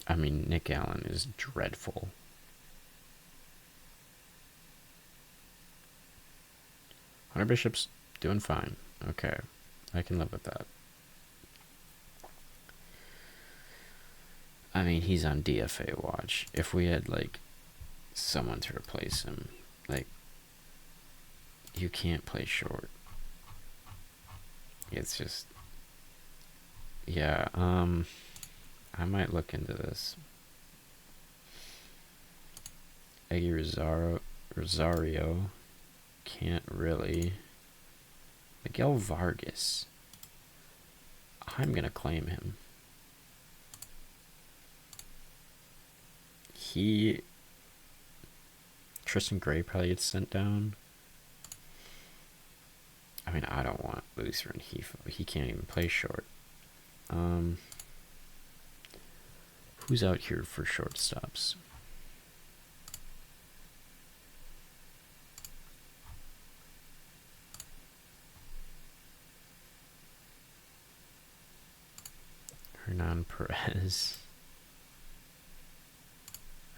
I mean, Nick Allen is dreadful. Hunter Bishop's doing fine. Okay, I can live with that. I mean, he's on DFA watch. If we had, like, someone to replace him, like, you can't play short. It's just, yeah, I might look into this. Eggy Rosario can't really. Miguel Vargas. I'm gonna claim him. Tristan Gray probably gets sent down. I mean, I don't want Luis Rengifo. He can't even play short. Who's out here for shortstops? Hernan Perez.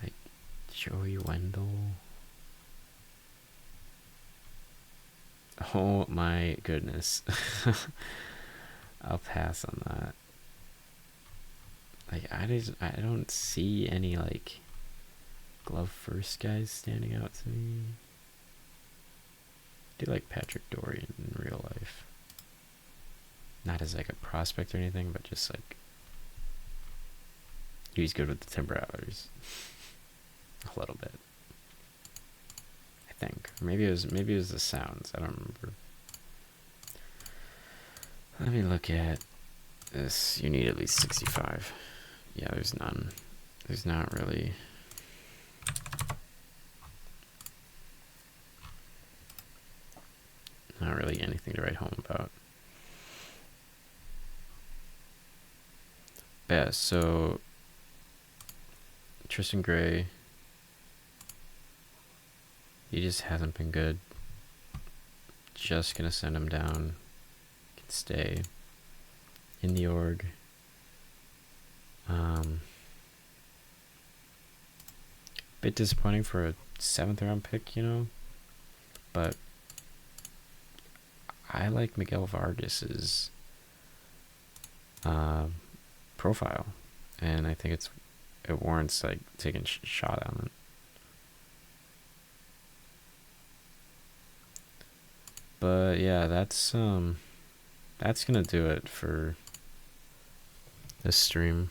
Like Joey Wendell. Oh my goodness. I'll pass on that. Like, I don't see any, like, glove first guys standing out to me. I do like Patrick Dorian in real life. Not as, like, a prospect or anything, but just, like, he's good with the Timber Rattlers. A little bit. I think. Maybe it was the sounds. I don't remember. Let me look at this. You need at least 65. Yeah, there's none. There's not really. Not really anything to write home about. Yeah, so Tristan Gray, he just hasn't been good. Just gonna send him down. Can stay in the org. Bit disappointing for a 7th round pick, you know, but I like Miguel Vargas's profile, and I think it warrants, like, taking a shot on it. But yeah, that's gonna do it for this stream.